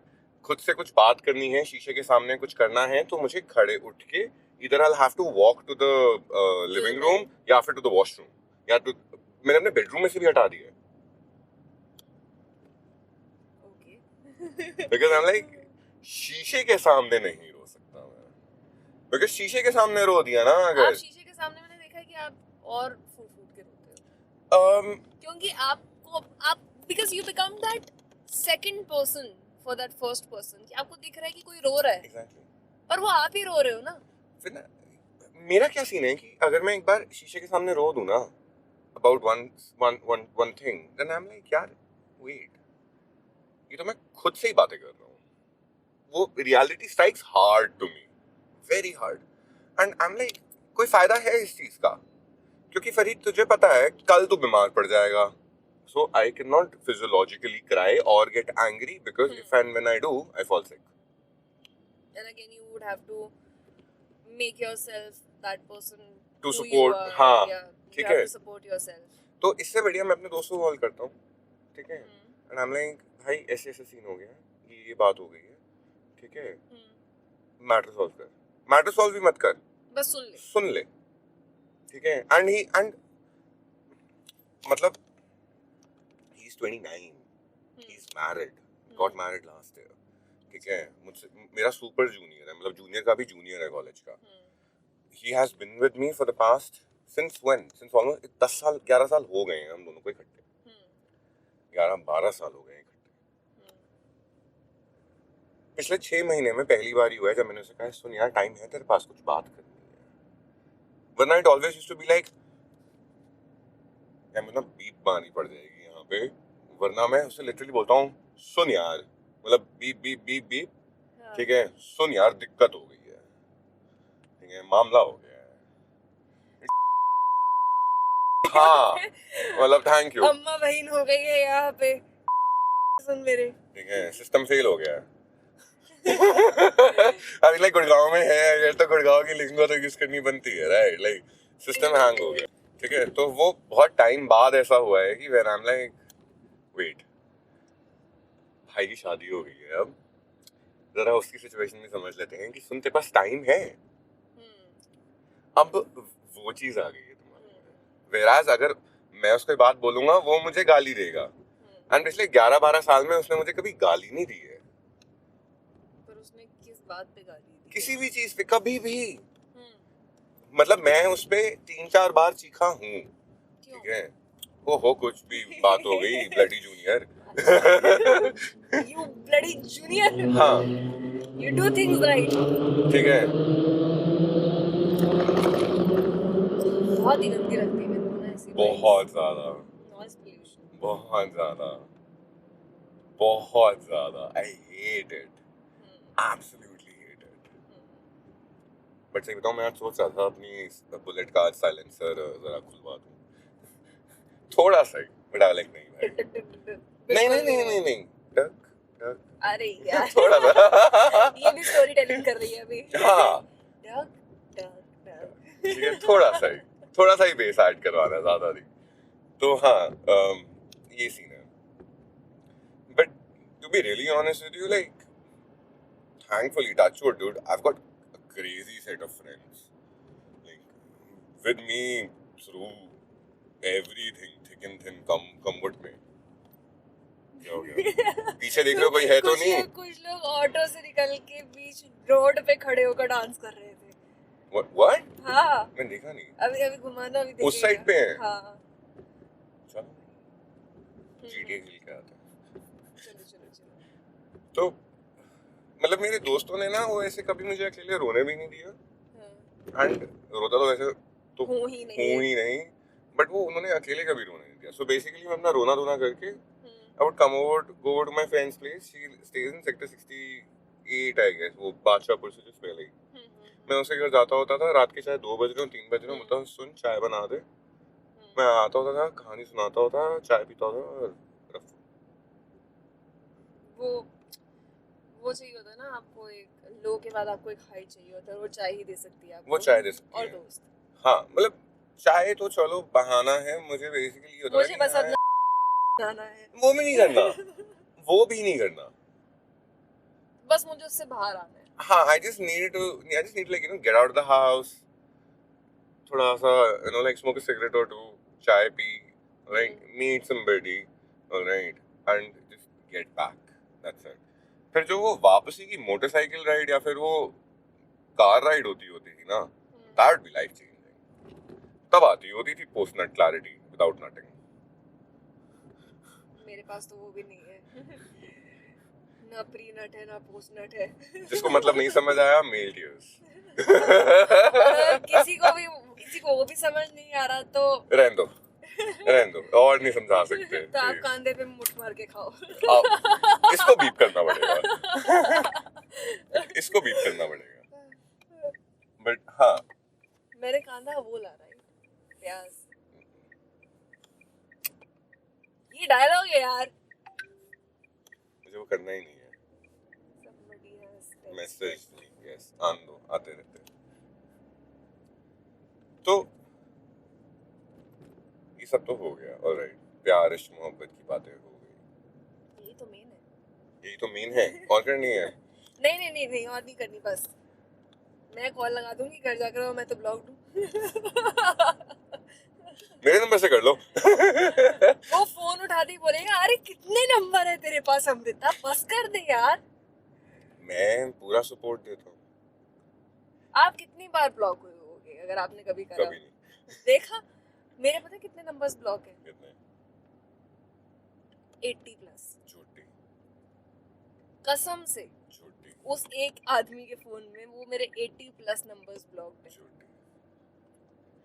खुद से कुछ बात करनी है, शीशे के सामने कुछ करना है, तो मुझे खड़े उठ के इधर I have to walk to the living room या फिर टू द वॉशरूम, या तो मैंने अपने बेडरूम में से भी हटा दिया है। बिकॉज आई एम लाइक, शीशे के सामने नहीं रो सकता मैं, बिकॉज शीशे के सामने रो दिया ना, अगर आप शीशे के सामने, मैंने देखा है कि आप और फूट फूट के रोते हो, क्योंकि आप because you become that second person for that first person, कि आपको दिख रहा है कि कोई रो रहा है। exactly. पर वो आप ही रो रहे हो ना। फिर ना, मेरा क्या सीन है कि अगर मैं एक बार शीशे के सामने रो दूं ना about one thing, then I am like यार वेट, ये तो मैं खुद से ही बातें कर रहा हूँ। वो reality strikes hard to me, very hard, and I am like कोई फायदा है इस चीज का? क्योंकि फरीद तुझे पता है कल तू बीमार पड़ जाएगा, so I cannot physiologically cry or get angry because if and when I do, I fall sick. And again, you would have to make yourself that person to support, हाँ, ठीक है, to support yourself. तो इससे बढ़िया मैं अपने दोस्तों को कॉल करता हूँ, ठीक है, and I'm like भाई ऐसे ऐसे सीन हो गया, ये बात हो गई है, ठीक है, मैटर सॉल्व कर, मैटर सॉल्व भी मत कर, बस सुन ले, ठीक है, and मतलब he's 29, he's married, got married last year, ठीक है, मुझसे मेरा सुपर जूनियर है, मतलब जूनियर का भी जूनियर है कॉलेज का। He has been with me for the past since when? Since almost 10 साल 11 साल हो गए हैं हम दोनों को इकट्ठे, 11-12 साल हो गए इकट्ठे। पिछले 6 महीने में पहली बार ही हुआ है जब मैंने उसे कहा सुन यार टाइम है तेरे पास, कुछ बात करनी है, वरना it always used to be like यार मतलब बीप मारनी पड़ जाएगी यहाँ पे, वरना मैं उसे लिटरली बोलता हूँ सुन यार, मतलब बीप बीप बीप बीप, ठीक है, सुन यार दिक्कत हो गई है, ठीक है, मामला हो गया है, हाँ, मतलब थैंक यू, अम्मा बहन हो गई है यहाँ पे, सुन मेरे, ठीक है, सिस्टम फेल हो गया है। अभी लाइक गुड़गांव में है अगर तो गुड़गांव की लिंगो तो यूज करनी बनती है, राइट, लाइक सिस्टम हैंग हो गया, ठीक है, तो वो बहुत टाइम बाद ऐसा हुआ है कि when I am like wait, भाई की शादी हो गई है, अब जरा उसकी सिचुएशन में समझ लेते हैं कि सुन तेरे पास टाइम है, अब वो चीज आ गई है तुम्हारे, वेराज अगर मैं उसको बात बोलूंगा वो मुझे गाली देगा, एंड पिछले 11-12 साल में उसने मुझे कभी गाली नहीं दी है। पर उसने किस बात पे गाली दी? किसी भी चीज पे कभी भी, मतलब मैं उस पे 3-4 बार चीखा हूँ, ठीक है, हो कुछ भी बात हो गई, bloody junior, You bloody junior. हाँ, You do things right. ठीक है, बहुत ही गंदी लगती है मेरे को ना ऐसी, बहुत ज्यादा, नॉइज पोल्यूशन, बहुत ज्यादा, बहुत ज्यादा, I hate it, absolutely hate it. But सही बताऊं, मैं आज सोच रहा था अपनी बुलेट का आज साइलेंसर जरा खुलवा दूं, थोड़ा सा ही, बट आई लाइक नहीं भाई, नहीं नहीं नहीं नहीं नहीं, टक टक, अरे यार थोड़ा सा, ये भी स्टोरी टेलिंग कर रही है अभी, हाँ, टक टक टक, ठीक है, थोड़ा सा ही बेस ऐड करवाना है, ज्यादा नहीं, तो हाँ, ये सीन है, but to be really honest with you, like thankfully, touch wood, dude, I've got a crazy set of friends, like with me through everything, thick and thin, come with me, क्या हो गया? पीछे देख रहे हो कोई है तो नहीं? कुछ लोग ऑटो से निकल के बीच रोड पे खड़े होकर डांस कर रहे थे। What? हाँ, मैंने देखा नहीं, अभी घुमाना, अभी देखेगा, उस साइड पे है, हाँ, चलो GTA खेल के आते हैं, चलो, तो मतलब मेरे दोस्तों ने ना वो ऐसे कभी मुझे अकेले रोने भी नहीं दिया, हाँ, एंड रोता तो वैसे तो हूँ ही नहीं। बट वो उन्होंने अकेले कभी रोने नहीं दिया. सो बेसिकली मैं अपना रोना धोना करके हम्म, I would go over to my friend's place. She stays in sector 68, I guess. वो बादशाहपुर से just पहले ही. मैं उसके घर जाता होता था, रात के चाहे 2 बज रहे हो 3 बज रहे हो, बोलता सुन चाय बना दे. मैं आता होता था, कहानी सुनाता होता, चाय पीता होता और रफ. वो चाहिए होता है ना आपको, एक लो के बाद आपको एक हाई चाहिए होता है, वो चाय ही दे सकती है आपको. वो चाय दे सकती और है. दोस्त. हाँ मतलब चाय तो चलो बहाना है, मुझे बेसिकली ये होता है मुझे कि बस हाँ, अपना जाना है. वो भी नहीं करना, वो भी नहीं करना. बस मुझे उससे बाहर आना है. हाँ, I just need like get out of the house, थोड़ा सा like smoke a cigarette or two, चाय P, right, meet somebody, alright, and just get back. That's it. फिर जो वो वापसी की मोटरसाइकिल राइड या फिर वो कार राइड होती थी ना, that would be life changing. तब आती होती थी पोस्ट नट क्लैरिटी विदाउट नटिंग. मेरे पास तो वो भी नहीं है. ना प्री नट है ना पोस्ट नट है. जिसको मतलब नहीं समझ आया, मेल टीयर्स. किसी को वो भी समझ नहीं आ रहा तो रहने दो और नहीं समझा सकते. तो आप कांधे पे मुठ मार के खाओ. इसको बीप करना पड़ेगा. इसको बीप करना पड़ेगा. बट हाँ, मेरे कांधा वो ला रहा है प्याज. ये डायलॉग है यार. मुझे वो करना ही नहीं है. मैसेज यस आते रहते हैं. तो ये सब तो हो गया, ऑलराइट. प्यार इश्क मोहब्बत की बातें हो गई. यही तो मेन है. और करनी है. नहीं और नहीं करनी. बस मैं कॉल लगा दूंगी, घर जाकर मैं तो ब्लॉक दूं. मेरे नंबर से कर लो. वो फोन उठाते ही बोलेगा अरे कितने नंबर है तेरे पास अमृता, बस कर दे यार. मैं पूरा सपोर्ट देता हूँ. आप कितनी बार ब्लॉक हुए होगे अगर आपने कभी करा? कभी नहीं. देखा, मेरे पता कितने नंबर्स ब्लॉक हैं? कितने? 80 प्लस. झूठी. कसम से झूठी. उस एक आदमी के फोन में वो मेरे 80 प्लस नंबर्स ब्लॉक्ड हैं. झूठी.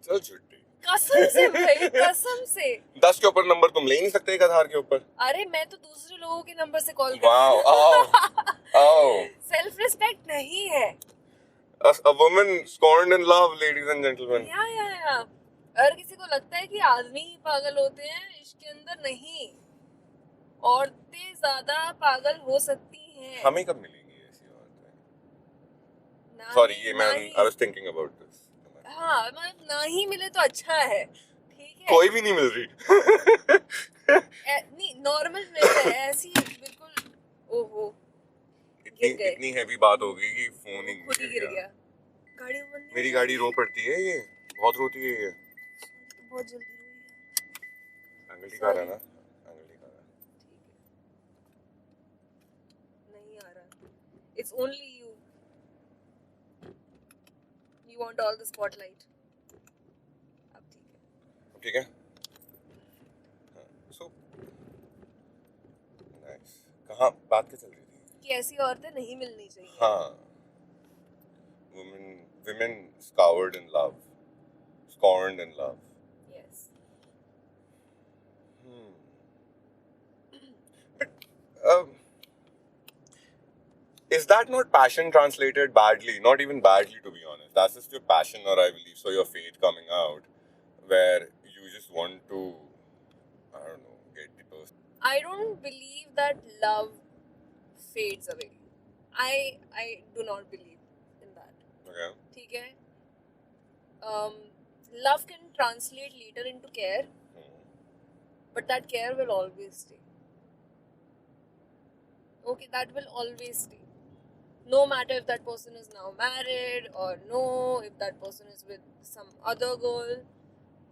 चल झूठी. कसम से भाई, कसम से. 10 के ऊपर नंबर तुम ले नहीं सकते एक आधार के ऊपर. अरे मैं तो दूसरे लोगों के नंबर से कॉल वाओ. सेल्फ रिस्पेक्ट नहीं है. A woman scorned in love, ladies and gentlemen. या अगर किसी को लगता है कि आदमी ही पागल होते हैं, इसके अंदर नहीं, औरतें ज्यादा पागल हो सकती हैं. हमें कब मिलेंगी ऐसी औरतें? सॉरी, ये मैं I was thinking about this. हाँ, मतलब ना ही मिले तो अच्छा है. ठीक है, कोई भी नहीं मिल रही. नहीं नॉर्मल मिल रहा है ऐसी बिल्कुल. ओहो, इतनी हैवी बात हो गई कि फोन ही खुद ही गिर गया. गाड़ी मेरी गाड़ी रो पड़ती है, ये बहुत रोती है. ये बहुत जल्दी रोई है. एंगल दिखा रहा है ना, एंगल दिखा रहा है. नहीं आ रहा. It's only you. You want all the spotlight. अब ठीक है. So nice. कहाँ बात क्या चल रही थी? कि ऐसी औरतें नहीं मिलनी चाहिए. हाँ. Women scorned in love. Yes. Is that not passion translated badly? Not even badly, to be honest. That's just your passion, or I believe so, your faith coming out, where you just want to, I don't know, get the person. I don't believe that love fades away. I do not believe in that. Okay. ठीक है. Love can translate later into care, but that care will always stay. Okay, that will always stay. No matter if that person is now married or no, if that person is with some other girl,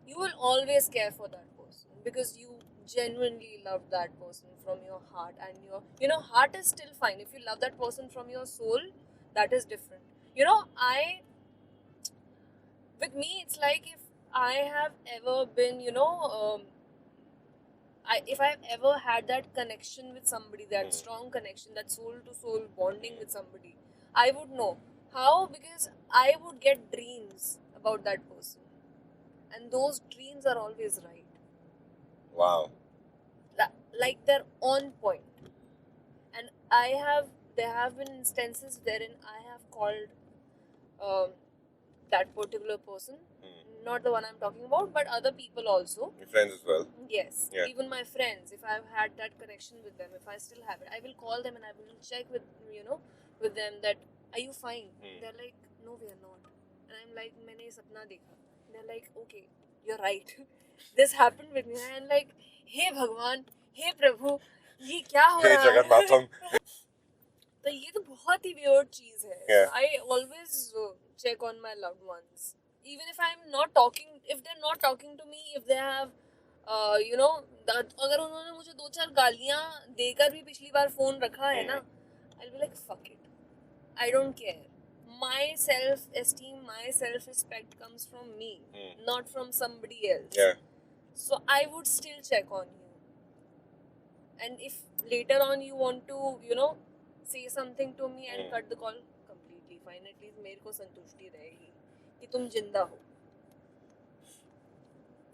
you will always care for that person because you genuinely love that person from your heart, and your heart is still fine. If you love that person from your soul, that is different. With me, it's like if I have ever been, if I've ever had that connection with somebody, that strong connection, that soul to soul bonding with somebody, I would know how, because I would get dreams about that person, and those dreams are always right. Wow. Like they're on point. And there have been instances wherein I have called that particular person, not the one I'm talking about, but other people also. Your friends as well. Yes, Yeah. even my friends, if I've had that connection with them, if I still have it, I will call them and I will check with with them that, are you fine? They're like, no, we are not. And I'm like, मैंने ये सपना देखा. They're like, okay, you're right. This happened with me. And I'm like, हे भगवान, हे प्रभु, ये क्या हो Hey रहा है? Jagannatham. तो ये तो बहुत ही weird चीज है. Yeah. I always check on my loved ones, even if I'm not talking, if they're not talking to me, if they have अगर उन्होंने मुझे 2-4 गालियां देकर भी पिछली बार फोन रखा है ना, I'll be like, fuck it, I don't care. My self esteem, my self respect comes from me, not from somebody else. Yeah. So I would still check on you. And if later on you want to say something to me and cut the call, completely fine. At least मेरे को संतुष्टि रहेगी कि तुम जिंदा हो.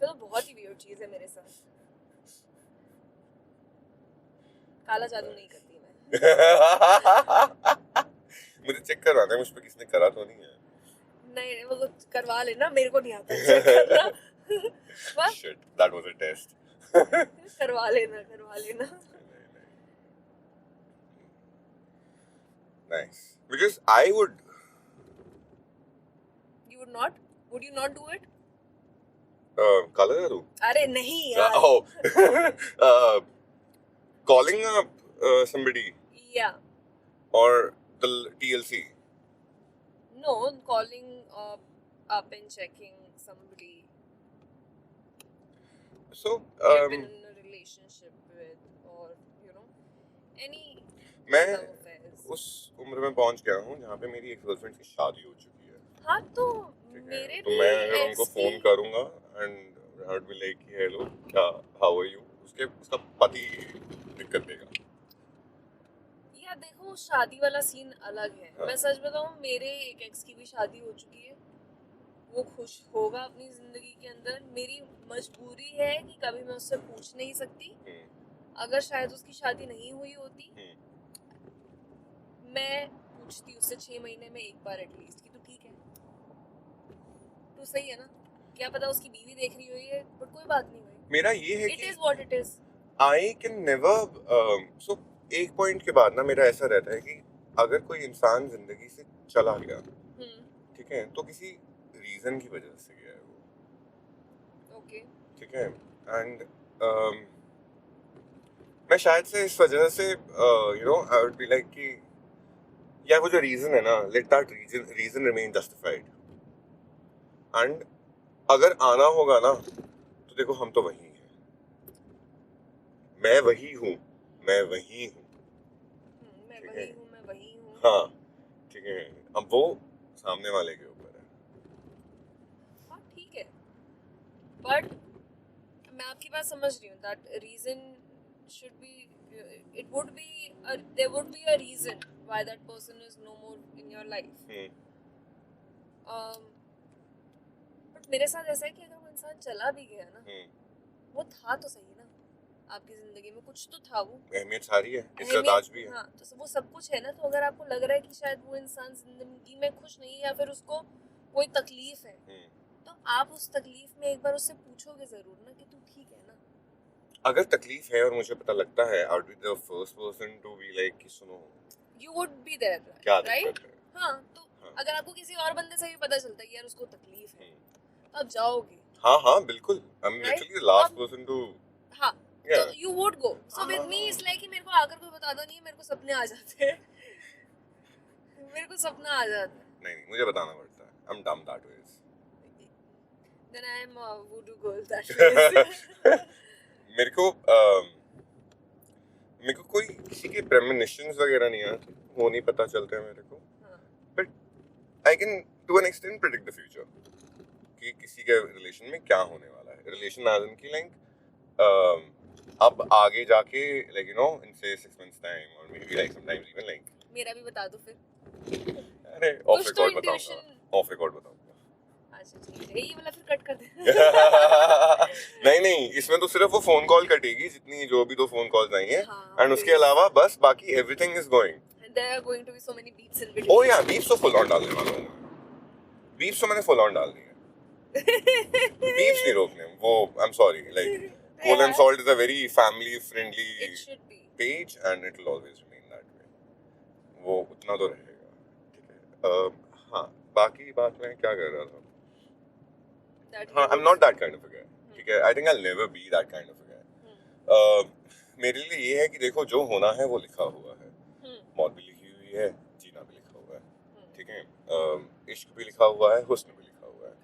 तो बहुत ही weird चीज है मेरे साथ. काला जादू नहीं करती मैं. मुझे चेक करवाना है, मुझ पे किसने करा तो नहीं है. नहीं वो करवा लेना, मेरे को नहीं आता चेक करना. बस Shit, that was a test. करवा लेना. Nice. Because I would. You would not? Would you not do it? Color जादू? अरे नहीं यार. Oh. Calling up somebody. Yeah. Or the TLC. No, calling up and checking somebody So. you've been in a relationship with, or any मैं love affairs. उस उम्र में पहुंच गया हूँ जहाँ पे मेरी एक गर्लफ्रेंड की शादी हो चुकी है. हाँ तो ठीक है? मेरे तो भी मैं अगर उनको ex फोन की- करूंगा and I would be like hello क्या हाउ आर यू, उसका पति दिक्कत देगा. या देखो शादी वाला सीन अलग है. हाँ. मैं सच बताऊं, मेरे एक एक्स की भी शादी हो चुकी है. वो खुश होगा अपनी जिंदगी के अंदर. मेरी मजबूरी है कि कभी मैं उससे पूछ नहीं सकती. अगर शायद उसकी शादी नहीं हुई होती, मैं पूछती उससे 6 महीने में एक बार एटलीस्ट कि तू ठीक है, तू सही है ना. क्या पता उसकी बीवी देख रही हुई है, बट कोई बात नहीं भाई. मेरा ये है इट कि is what it is. I can never so एक पॉइंट के बाद ना मेरा ऐसा रहता है कि अगर कोई इंसान जिंदगी से चला गया, ठीक है, तो किसी रीजन की वजह से गया है वो. ओके. ठीक है. एंड मैं शायद से इस वजह से आई वुड बी लाइक कि या वो जो रीजन है ना, let that reason remain justified. And अगर आना होगा ना तो देखो हम तो वही हैं. मैं वही हूँ. मैं ठीक है. वही हूँ. हाँ ठीक है. अब वो सामने वाले के ऊपर है. हाँ ठीक है, बट मैं आपकी बात समझ रही हूँ. That reason should be, it would be there would be a reason why that person is no more in your life. But मेरे साथ ऐसा है कि अगर वो इंसान चला भी गया ना, वो था तो सही ना आपकी जिंदगी में, कुछ तो था वो. अहमियत सारी है, इज्जत अहमियत- आज भी है. हाँ, तो वो सब कुछ है ना. तो अगर आपको लग रहा है कि शायद वो इंसान जिंदगी में खुश नहीं है या फिर उसको कोई तकलीफ है, तो आप उस तकलीफ में एक बार उससे पूछोगे जरूर ना कि तू ठीक है ना. अगर तकलीफ है और मुझे पता लगता है, I would be the first person to be like कि सुनो यू वुड बी देयर, क्या राइट? दिक्कत है. हाँ, तो हाँ. अगर आपको किसी और बंदे से भी पता चलता है कि यार उसको तकलीफ है, तो आप जाओगे. हाँ बिल्कुल. I am Right? Literally the last अब- पर्सन टू. हाँ, Yeah. तो you would go. So with me it's like कि मेरे को आकर कोई बताता नहीं है, मेरे को सपने आ जाते हैं. मेरे को सपना आ जाता है. नहीं मुझे बताना पड़ता है. I am dumb that ways. Then I am voodoo girl that. मेरे को कोई किसी के प्रेमोनिशंस वगैरह नहीं आते, वो नहीं पता चलते हैं मेरे को. But I can to an extent predict the future कि किसी के रिलेशन में क्या होने वाला है. रिलेशन एज इन की लाइक अब आगे जाके like you know in say 6 months time or maybe like sometimes even like मेरा भी बता दो फिर. अरे ऑफ कुछ तो रिकॉर्ड intuition. बताऊंगा ऑफ रिकॉर्ड बताऊंगा. अच्छा ठीक है, ये वाला फिर कट कर दे. नहीं इसमें तो सिर्फ वो फोन कॉल कटेगी जितनी जो भी 2 फोन कॉल्स आई हैं हाँ, एंड उसके अलावा बस बाकी everything is going. And there are going to be so many beats in between. ओ या बीप्स तो फुल ऑन डालने वाला हूँ. बीप्स तो मैंने फुल ऑन डाल दिए. बीप्स नहीं रोकने वो I am sorry like coal and salt is a very family friendly It should be. Page and it will always remain that way. वो उतना तो रहेगा. ठीक है. हाँ बाकी बात मैं क्या कर रहा था. That हाँ, I'm not that kind of a guy. ठीक है, I think I'll never be that kind of a guy. मेरे लिए ये है कि देखो जो होना है वो लिखा हुआ है. मौत भी लिखी हुई है, जीना भी लिखा हुआ है. ठीक है. इश्क भी लिखा हुआ है, हुस्न भी लिखा हुआ है.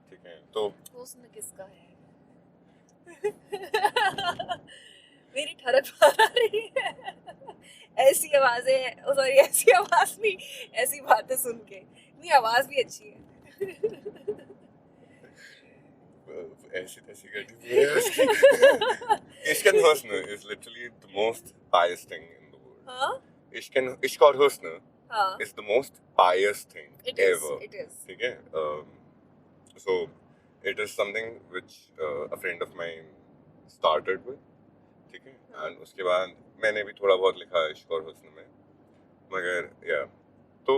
ठीक है. तो हुस्न किसका है? मेरी ठरक मार आ रही है. ऐसी आवाजें, सॉरी ऐसी आवाज नहीं, ऐसी बातें सुन के. नहीं आवाज भी अच्छी है. ऐसी तैसी करती. इश्क एंड हुस्न is literally the most pious thing in the world. हाँ? इश्क और हुस्न हाँ. is the most pious thing It is. ever. It is. ठीक है. So it is something which a friend of mine started with. ठीक है. And उसके बाद मैंने भी थोड़ा बहुत लिखा है इश्क और हुस्न में. मगर या तो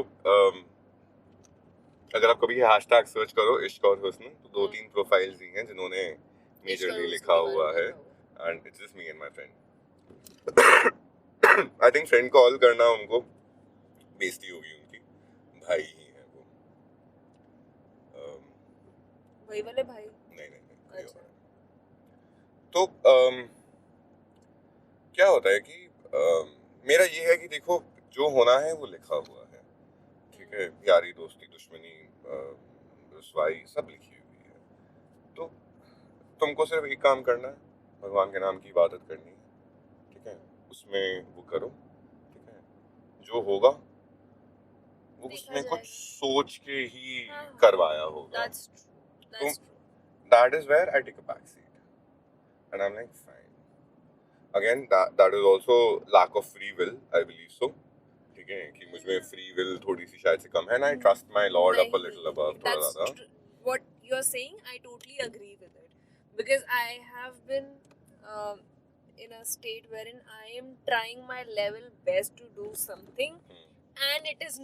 अगर आप कभी हैशटैग सर्च करो इश्क और हुस्न तो 2-3 प्रोफाइल्स ही हैं जिन्होंने मेजरली लिखा हुआ है and it's just me and my friend. I think friend call करना उनको बेइज्जती होगी उनकी. भाई ही है वो. वही वाले भाई. नहीं कोई अच्छा. और है. तो क्या होता है कि मेरा ये है कि देखो जो होना है वो लिखा हुआ है. ठीक है. यारी दोस्ती दुश्मनी रुसवाई सब लिखी हुई है. तो तुमको सिर्फ एक काम करना है. भगवान के नाम की इबादत करनी है. ठीक है. उसमें वो करो. ठीक है. जो होगा वो उसमें कुछ सोच के ही करवाया होगा. That's true. That's true. That is where I take a back seat. And I'm like, fine. Again, that is also lack of free will, I believe so. ठीक है कि मुझमें free will थोड़ी सी शायद से कम है and I trust my Lord up a little above थोड़ा ज़्यादा. What you're saying, I totally agree with it. Because I have been in a state wherein I am trying my level best to do something and it is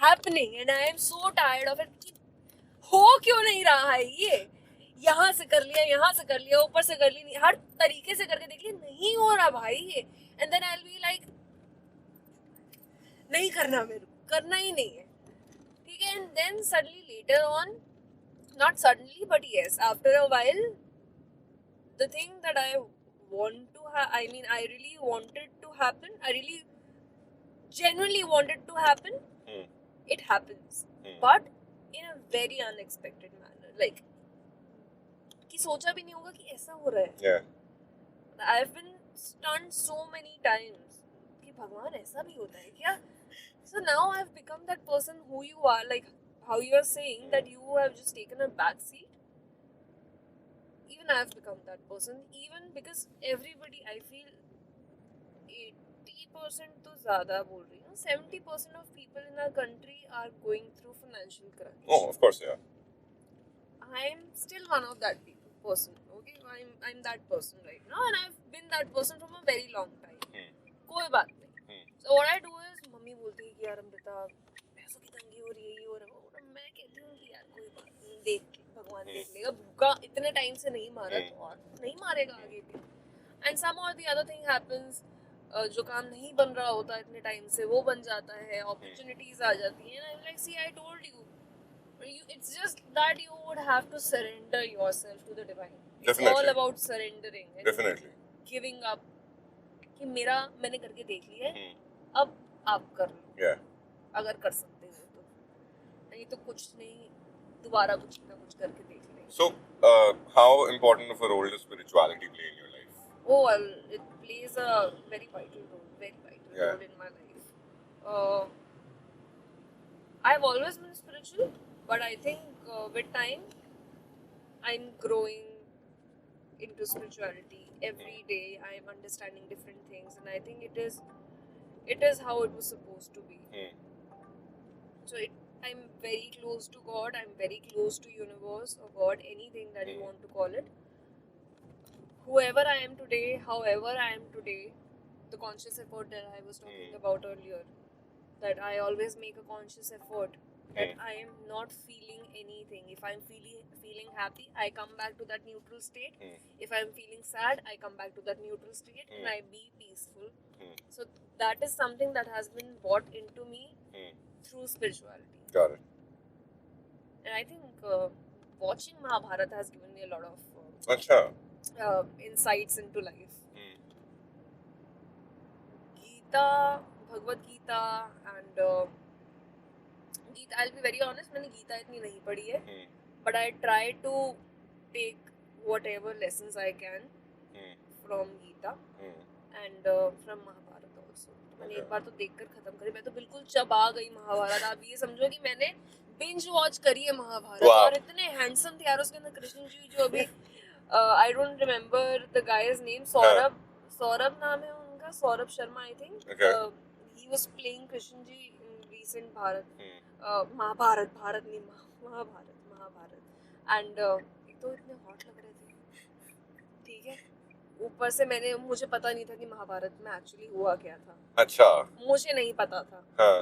happening and I am so tired of it. हो क्यों नहीं रहा है ये? यहाँ से कर लिया, ऊपर से कर ली, हर तरीके से करके देख लिया, नहीं हो रहा भाई ये. And then I'll be like, नहीं करना मेरे को, करना ही नहीं है. ठीक है. And then suddenly later on, not suddenly but yes, after a while, the thing that I want to I really wanted to happen, I really genuinely wanted to happen, it happens. But in a very unexpected manner, like कि सोचा भी नहीं होगा कि ऐसा हो रहा है. Yeah. I've been stunned so many times कि भगवान ऐसा भी होता है क्या? So now I've become that person who you are, like how you are saying that you have just taken a back seat. Even I've become that person, even because everybody, I feel 80% तो ज़्यादा बोल रही हूँ, 70% of people in our country are going through financial crunch. Oh, of course, yeah. I'm still one of that person. Okay, I'm that person right now, and I've been that person from a very long time. कोई बात नहीं. So what I do is, mummy बोलती है कि यार अमृता पैसों की तंगी हो रही है, ये हो रहा है. मैं कहती हूँ कि यार कोई बात नहीं, देख भगवान देख लेगा. भूखा इतने टाइम से नहीं मारा तो और नहीं मारेगा आगे भी. And some or the other thing happens. जो काम नहीं बन रहा होता इतने टाइम से वो बन जाता है. Opportunities आ जाती हैं. And I'm like, see, I told you. It's just that you would have to surrender yourself to the divine. Definitely. It's all about surrendering. And Definitely. Giving up. कि मैंने करके देख लिया है, अब आप कर लो. Yeah. अगर कर सकते हो तो. नहीं तो कुछ नहीं, दोबारा कुछ ना कुछ करके देख लेंगे. So, how important of a role does spirituality play in your life? Oh, well, it plays a very vital role in my life. I've always been spiritual, but I think with time, I'm growing into spirituality every day I'm understanding different things, and I think it is how it was supposed to be. So I'm very close to God. I'm very close to universe or God, anything that you want to call it. Whoever I am today, however I am today, the conscious effort that I was talking about earlier, that I always make a conscious effort that I am not feeling anything. If I'm feeling happy, I come back to that neutral state. If I'm feeling sad, I come back to that neutral state and I be peaceful. So that is something that has been brought into me through spirituality. Got it. And I think watching Mahabharata has given me a lot of insights into life. Gita, Bhagavad Gita, and Gita, I'll be very honest, मैंने गीता इतनी नहीं पढ़ी है, but I try to take whatever lessons I can from Gita and from Mahabharata also. मैंने एक बार तो देखकर खत्म करी, मैं तो बिल्कुल चबा गई महाभारत. आप ये समझो कि मैंने बिंज वॉच करी है महाभारत. और इतने हैंडसम थे यार उसके अंदर कृष्ण जी, जो अभी I don't remember the guy's name. Saurabh नाम है उनका, Saurabh Sharma I think. He was playing Krishna ji in recent Mahabharata, and एक तो इतने हॉट लग रहे थे, ठीक है. ऊपर से मुझे पता नहीं था कि महाभारत में एक्चुअली हुआ क्या था. अच्छा. मुझे नहीं पता था. हाँ.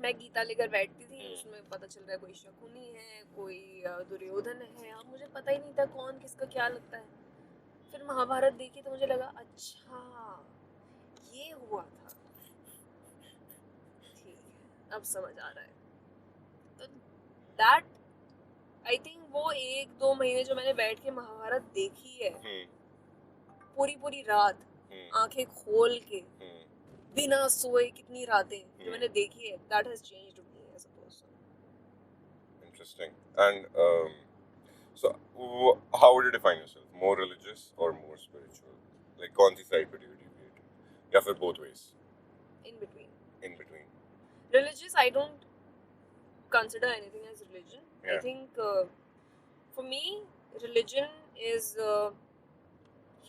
मैं गीता लेकर बैठती थी, उसमें पता चल रहा है कोई शकुनी है, कोई दुर्योधन है. अब मुझे पता ही नहीं था कौन किसका क्या लगता है. फिर महाभारत देखी तो मुझे लगा अच्छा ये हुआ था, ठीक है, अब समझ आ रहा है. तो दैट आई थिंक वो 1-2 महीने जो मैंने बैठ के महाभारत देखी है, पूरी रात आंखें खोल के बिना सोए कितनी रातें जो मैंने देखी है, that has changed me as a person. Interesting. And so how would you define yourself? More religious or more spiritual? Like कौन सी side पे do you deviate? या फिर both ways? In between. Religious, I don't consider anything as religion. I think for me, religion is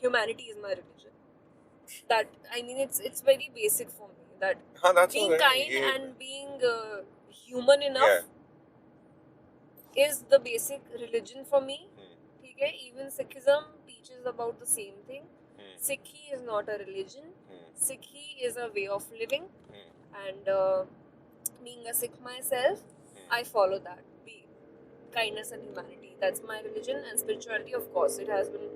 humanity is my religion. That I mean, it's very basic for me. That being kind and being human enough is the basic religion for me. ठीक है? Even Sikhism teaches about the same thing. Sikhi is not a religion. Sikhi is a way of living. And being a Sikh myself, I follow that. Kindness and humanity. That's my religion. And spirituality, of course, it has been.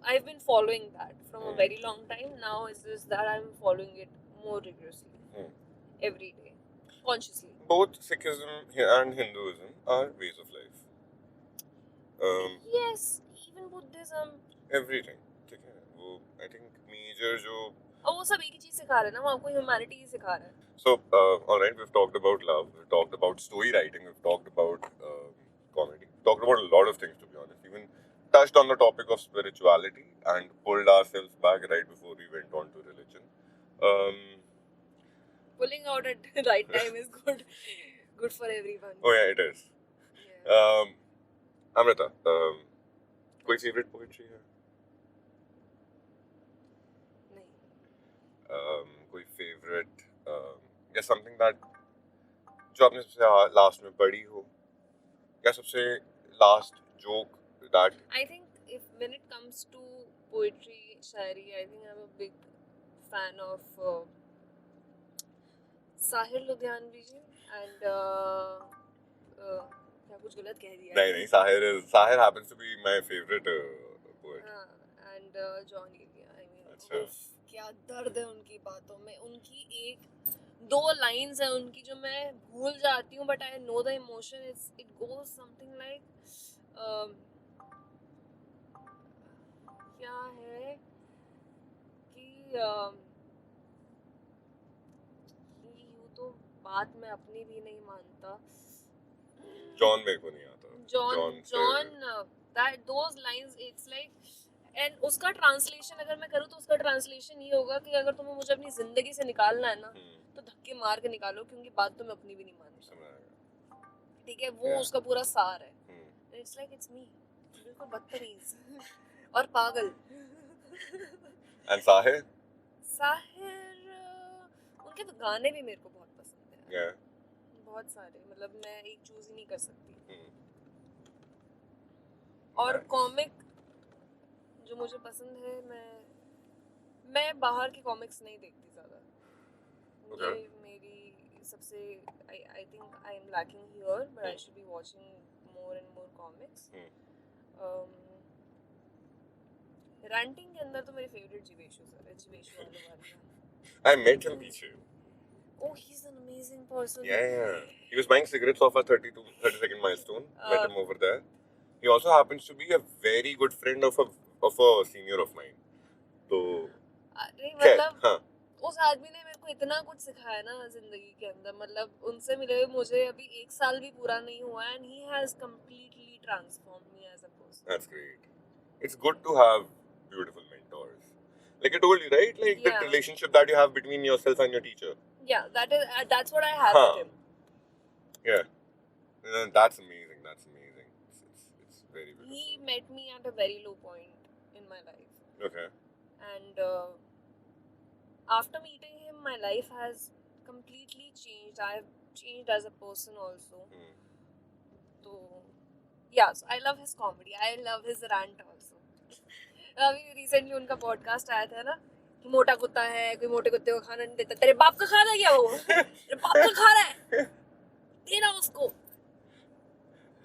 I've been following that from a very long time. Now it's just that I'm following it more rigorously every day, consciously. Both Sikhism and Hinduism are ways of life. Yes, even Buddhism. Everything. ठीक है. वो I think major जो. और वो सब एक ही चीज सिखा रहे हैं ना, वो आपको humanity ही सिखा रहे हैं. So, all right, we've talked about love, we've talked about story writing, we've talked about comedy, we've talked about a lot of things, to be honest. Even touched on the topic of spirituality and pulled ourselves back right before we went on to religion. Pulling out at the right time is good for everyone. Oh yeah, it is. Yeah. Amrita, कोई favorite poetry है? नहीं. कोई favorite या something that जो आपने सबसे last में पढ़ी हो, या सबसे last joke that. I think when it comes to poetry, shairi, I think I'm a big fan of Sahir Ludhianvi ji and क्या कुछ गलत कह दिया? नहीं, Sahir happens to be my favorite poet. And John Ilya. I mean, अच्छा. क्या दर्द है उनकी बातों में. उनकी 1-2 lines है उनकी जो मैं भूल जाती हूँ, but I know the emotion. It goes something like क्या है कि यूँ तो बात मैं अपनी भी नहीं मानता. John मेरे को नहीं आता. John that those lines, it's like, and उसका translation अगर मैं करूँ तो उसका translation ये होगा कि अगर तुम्हें मुझे अपनी जिंदगी से निकालना है ना, तो धक्के मार के निकालो, क्योंकि बात तो मैं अपनी भी नहीं मानता. ठीक है, वो उसका पूरा सार है. It's like it's me. बिल्कुल बदतमीज और पागल। And Sahir? साहिर उनके तो गाने भी मेरे को बहुत पसंद है। Yeah. बहुत सारे, मतलब मैं एक चूज ही नहीं कर सकती। Hmm. और Nice. कॉमिक जो मुझे पसंद है, मैं बाहर की कॉमिक्स नहीं देखती ज़्यादा। Okay. ये मेरी सबसे I think I am lacking here, but I should be watching more and more comics. Ranting के अंदर तो मेरे फेवरेट जीवेशु सर है, जीवेशु वाले। I met him पीछे. Oh, he's an amazing person. Yeah. He was buying cigarettes off our 32nd milestone. Met him over there. He also happens to be a very good friend of a senior of mine. तो अरे खैर, मतलब हाँ. उस आदमी ने मेरे को इतना कुछ सिखाया ना जिंदगी के अंदर, मतलब उनसे मिले हुए मुझे अभी 1 साल भी पूरा नहीं हुआ, and he has completely transformed me as a person. That's great. It's good to have beautiful mentors. Like I told you, right? Like the Yeah. relationship that you have between yourself and your teacher. Yeah, that's what I have with him. Yeah. That's amazing. That's amazing. It's very beautiful. He met me at a very low point in my life, Okay. and after meeting him, my life has completely changed. I have changed as a person also. So yeah, so I love his comedy. I love his rant also. अभी recently उनका podcast आया था ना कि मोटा कुत्ता है, कोई मोटे कुत्ते को खाना नहीं देता, तेरे बाप का खा रहा है क्या वो? तेरे बाप का खा रहा है, देना उसको।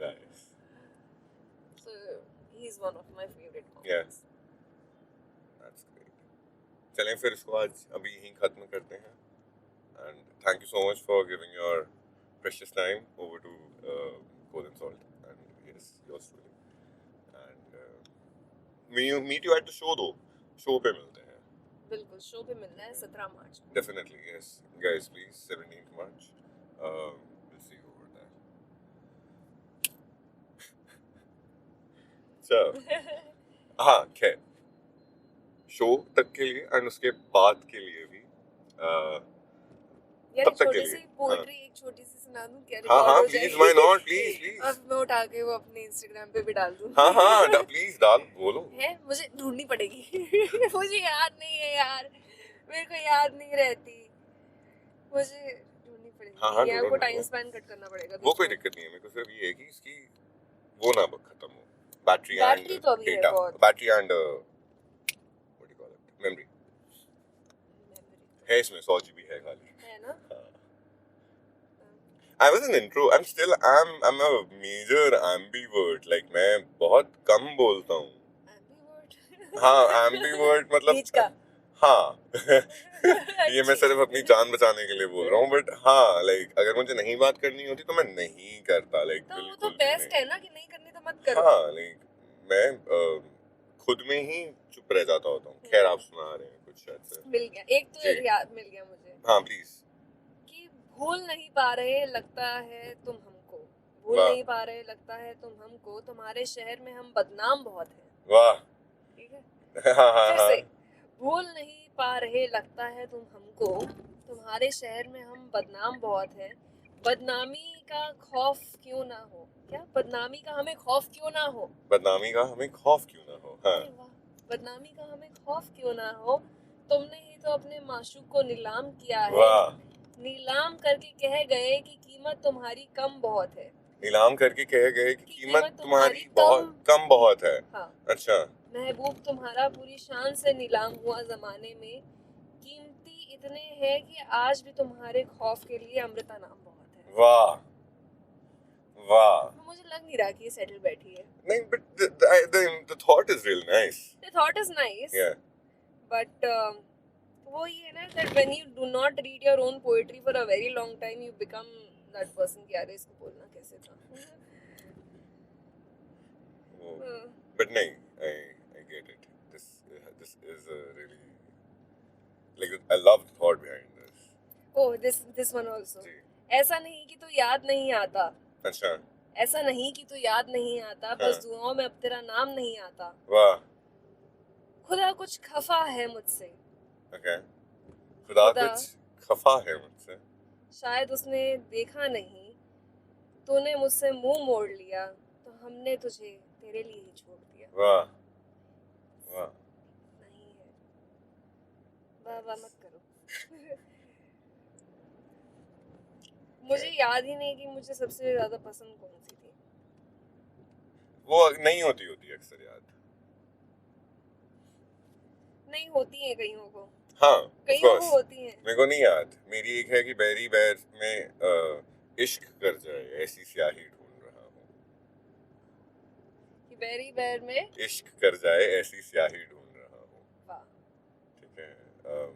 Nice. So he's one of my favorite comics. Yes. That's great. चलें फिर इसको आज अभी यहीं खत्म करते हैं. And thank you so much for giving your precious time over to Cold and Salt. And yes, yours truly. And meet you at the show though. Show पे मिलते हैं. बिल्कुल, शो पे मिलना है 17 मार्च को। Definitely, yes. Guys, please, 17th March. We'll see you over there. So, हाँ, खैर. शो तक के लिए and उसके बाद के लिए भी यार तब तक के छोटी लिए, सी पोएट्री एक छोटी सी सुना दूं क्या? हाँ रिकॉर्ड हाँ हो प्लीज जाएगी? व्हाई नॉट प्लीज अब मैं उठा के वो अपने इंस्टाग्राम पे भी डाल दूं। हाँ हाँ प्लीज डाल बोलो है, मुझे ढूंढनी पड़ेगी। मुझे याद नहीं है यार, मेरे को याद नहीं रहती, मुझे ढूंढनी पड़ेगी। हाँ, ये ढूंढो, आपको ढूंढो। टाइम स्पेंड कट करना पड़ेगा वो कोई बीच में। दिक्कत नहीं है मेरे को सिर्फ ये है कि इसकी वो ना खत्म हो बैटरी बैटरी एंड तो अभी है डेटा बहुत। Battery and what do call it memory है इसमें 100 GB है खाली है ना? I was an intro I'm still I'm a major ambivert like मैं बहुत कम बोलता हूँ Ambivert? हाँ ambivert मतलब बीच का। हाँ ये मैं सिर्फ अपनी जान बचाने के लिए बोल रहा हूँ बट हाँ लाइक अगर मुझे नहीं बात करनी होती तो मैं नहीं करता लाइक तो वो बिल्कुल तो भी बेस्ट नहीं। है ना कि नहीं करनी तो मत करो। हाँ लाइक मैं खुद में ही चुप रह जाता होता हूँ खैर आप सुना रहे हैं कुछ शायद से मिल गया एक तो जी। याद मिल गया मुझे हाँ प्लीज कि भूल नहीं पा रहे लगता है तुम हमको, भूल वाह। नहीं पा रहे लगता है तुम हमको, तुम्हारे शहर में हम बदनाम बहुत हैं। वाह ठीक है, हाँ हाँ फिर हाँ से भूल नहीं पा रहे लगता है तुम हमको, तुम्हारे शहर में हम बदनाम बहुत हैं, बदनामी का खौफ क्यों ना हो। क्या? बदनामी का हमें खौफ क्यों ना हो। बदनामी का हमें खौफ क्यों ना हो हाँ अरे वाह, बदनामी का हमें खौफ क्यों ना हो, तुमने ही तो अपने माशूक को नीलाम किया है, वाह नीलाम करके कह गए कि कीमत तुम्हारी कम बहुत है। नीलाम करके कह गए कि कि कीमत तुम्हारी बहुत कम बहुत है हाँ, अच्छा महबूब तुम्हारा पूरी शान से नीलाम हुआ जमाने में, कीमती इतने हैं कि आज भी तुम्हारे खौफ के लिए अमृता नाम बहुत है। वाह वाह मुझे लग नहीं रहा कि ये सेटल बैठी है। नहीं but the thought is real nice The thought is nice, yeah but वो ये है ना that when you do not read your own poetry for a very long time you become that person कि यार इसको बोलना कैसे था। वो- but नहीं I get it this is a really like I love the thought behind this Oh, this one also. जी ऐसा नहीं कि तू याद नहीं आता, अच्छा ऐसा नहीं कि तू याद नहीं आता, बस हाँ। दुआओं में अब तेरा नाम नहीं आता, वाह खुदा कुछ खफा है मुझसे, okay खुदा खुदा। कुछ खफा है मुझसे शायद उसने देखा नहीं, तूने मुझसे मुंह मोड़ लिया तो हमने तुझे मेरे लिए ही छोड़ दिया। वाह वाह। नहीं है, वाह वाह मत करो। मुझे याद ही नहीं कि मुझे सबसे ज्यादा पसंद कौन सी थी। वो नहीं होती अक्सर याद। नहीं होती है कईयों को, हाँ of कईयों को course। होती है। मेरे को नहीं याद। मेरी एक है कि बैरी बैर में इश्क कर जाए ऐसी स्याही ढूंढ रहा हूँ। कि बेरी बेर में इश्क कर जाए ऐसी स्याही ढूंढ रहा हूँ। वाह। ठीक है। अम,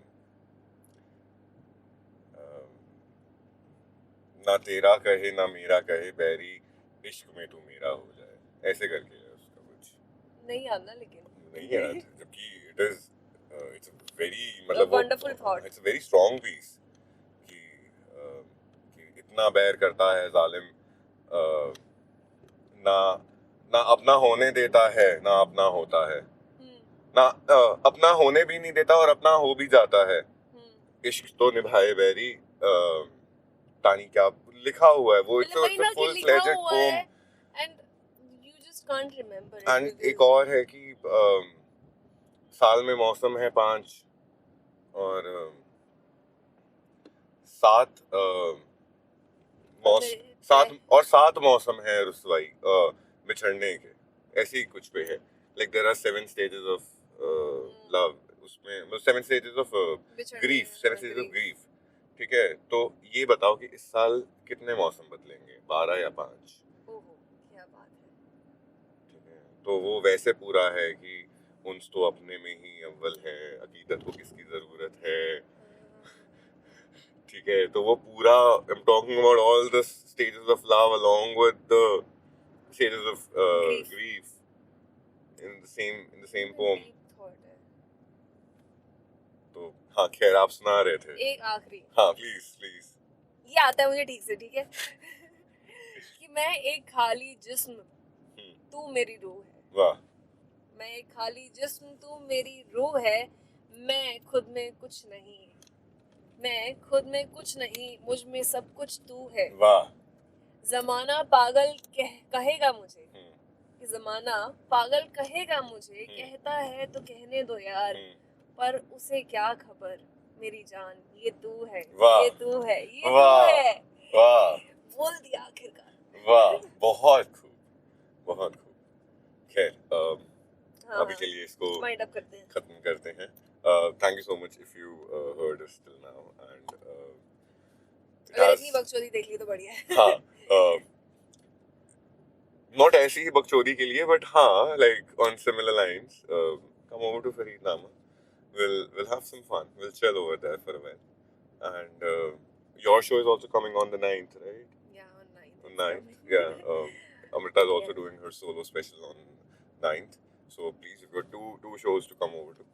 अम, ना तेरा कहे ना मेरा कहे बैरी, इश्क में तू मेरा हो जाए, ऐसे करके है उसका कुछ। नहीं याद ना, लेकिन नहीं याद। जबकि इट्स वेरी मतलब वो wonderful thought. It's very strong piece कि इतना बैर करता है जालिम, ना ना अपना होने देता है ना अपना होता है, ना अपना होने भी नहीं देता और अपना हो भी जाता है। इश्क तो निभाए बैरी, तानी क्या लिखा हुआ है वो। मतलब वही ना कि फुल लिखा फ्लेजेड हुआ पोम। है and you just can't remember and it. एक और है कि साल में मौसम है 5 और 7 7 मौसम है रुसवाई बिछड़ने के, ऐसे ही कुछ पे है। Like there are 7 stages of love, उसमें 7 stages of grief, 7 stages of grief. ठीक है, तो ये बताओ कि इस साल कितने मौसम बदलेंगे, 12 या 5? ओहो क्या बात है। ठीक है, तो वो वैसे पूरा है कि उन्स तो अपने में ही अव्वल है, अकीदत को किसकी जरूरत है। ठीक है, तो वो पूरा I am talking about all the stages of love along with the stages of grief in the same poem. Deep thought है। तो हाँ, खैर आप सुना रहे थे। एक आखिरी, हाँ प्लीज प्लीज। ये आता है मुझे ठीक से, ठीक है। कि मैं एक खाली जिस्म, तू मेरी रूह है। वाह। मैं एक खाली जिस्म, तू मेरी रूह है। मैं खुद में कुछ नहीं, मैं खुद में कुछ नहीं, मुझ में सब कुछ तू है। वाह। जमाना पागल कहेगा मुझे, कि जमाना पागल कहेगा मुझे, कहता है तो कहने दो यार, पर उसे क्या खबर मेरी जान, ये तू है, ये तू है, ये तू है। वाह बोल दिया आखिरकार। वाह, बहुत खूब बहुत खूब। खैर हाँ, अभी के लिए इसको वाइंड अप करते हैं। खत्म करते हैं। Thank you so much if you heard us till now and अगर इतनी बकचोदी देख ली तो बढ़िया है। हाँ, not ऐसी ही बकचोदी के लिए, but हाँ, like on similar lines, come over to Farhid Nama. We'll have some fun. We'll chill over there for a while. And your show is also coming on the 9th, right? Yeah, on 9th. On 9th, yeah. Amrita is also doing her solo special on 9th. So please, you've got two shows to come over to.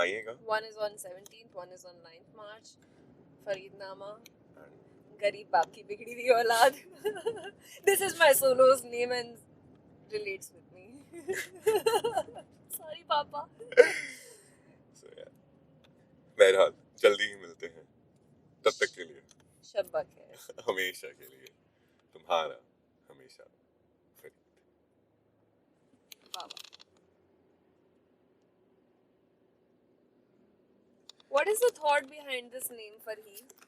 आइएगा. One is on 17th, one is on 9th March. Farhid Nama. गरीब बाप की बिगड़ी हुई औलाद. This is my solo's name and relates with me. Sorry, Papa. So yeah. बहरहाल जल्दी ही मिलते हैं. तब तक के लिए. शब्बा खैर. हमेशा के लिए. तुम्हारा हमेशा. Baba. What is the thought behind this name, Farhid?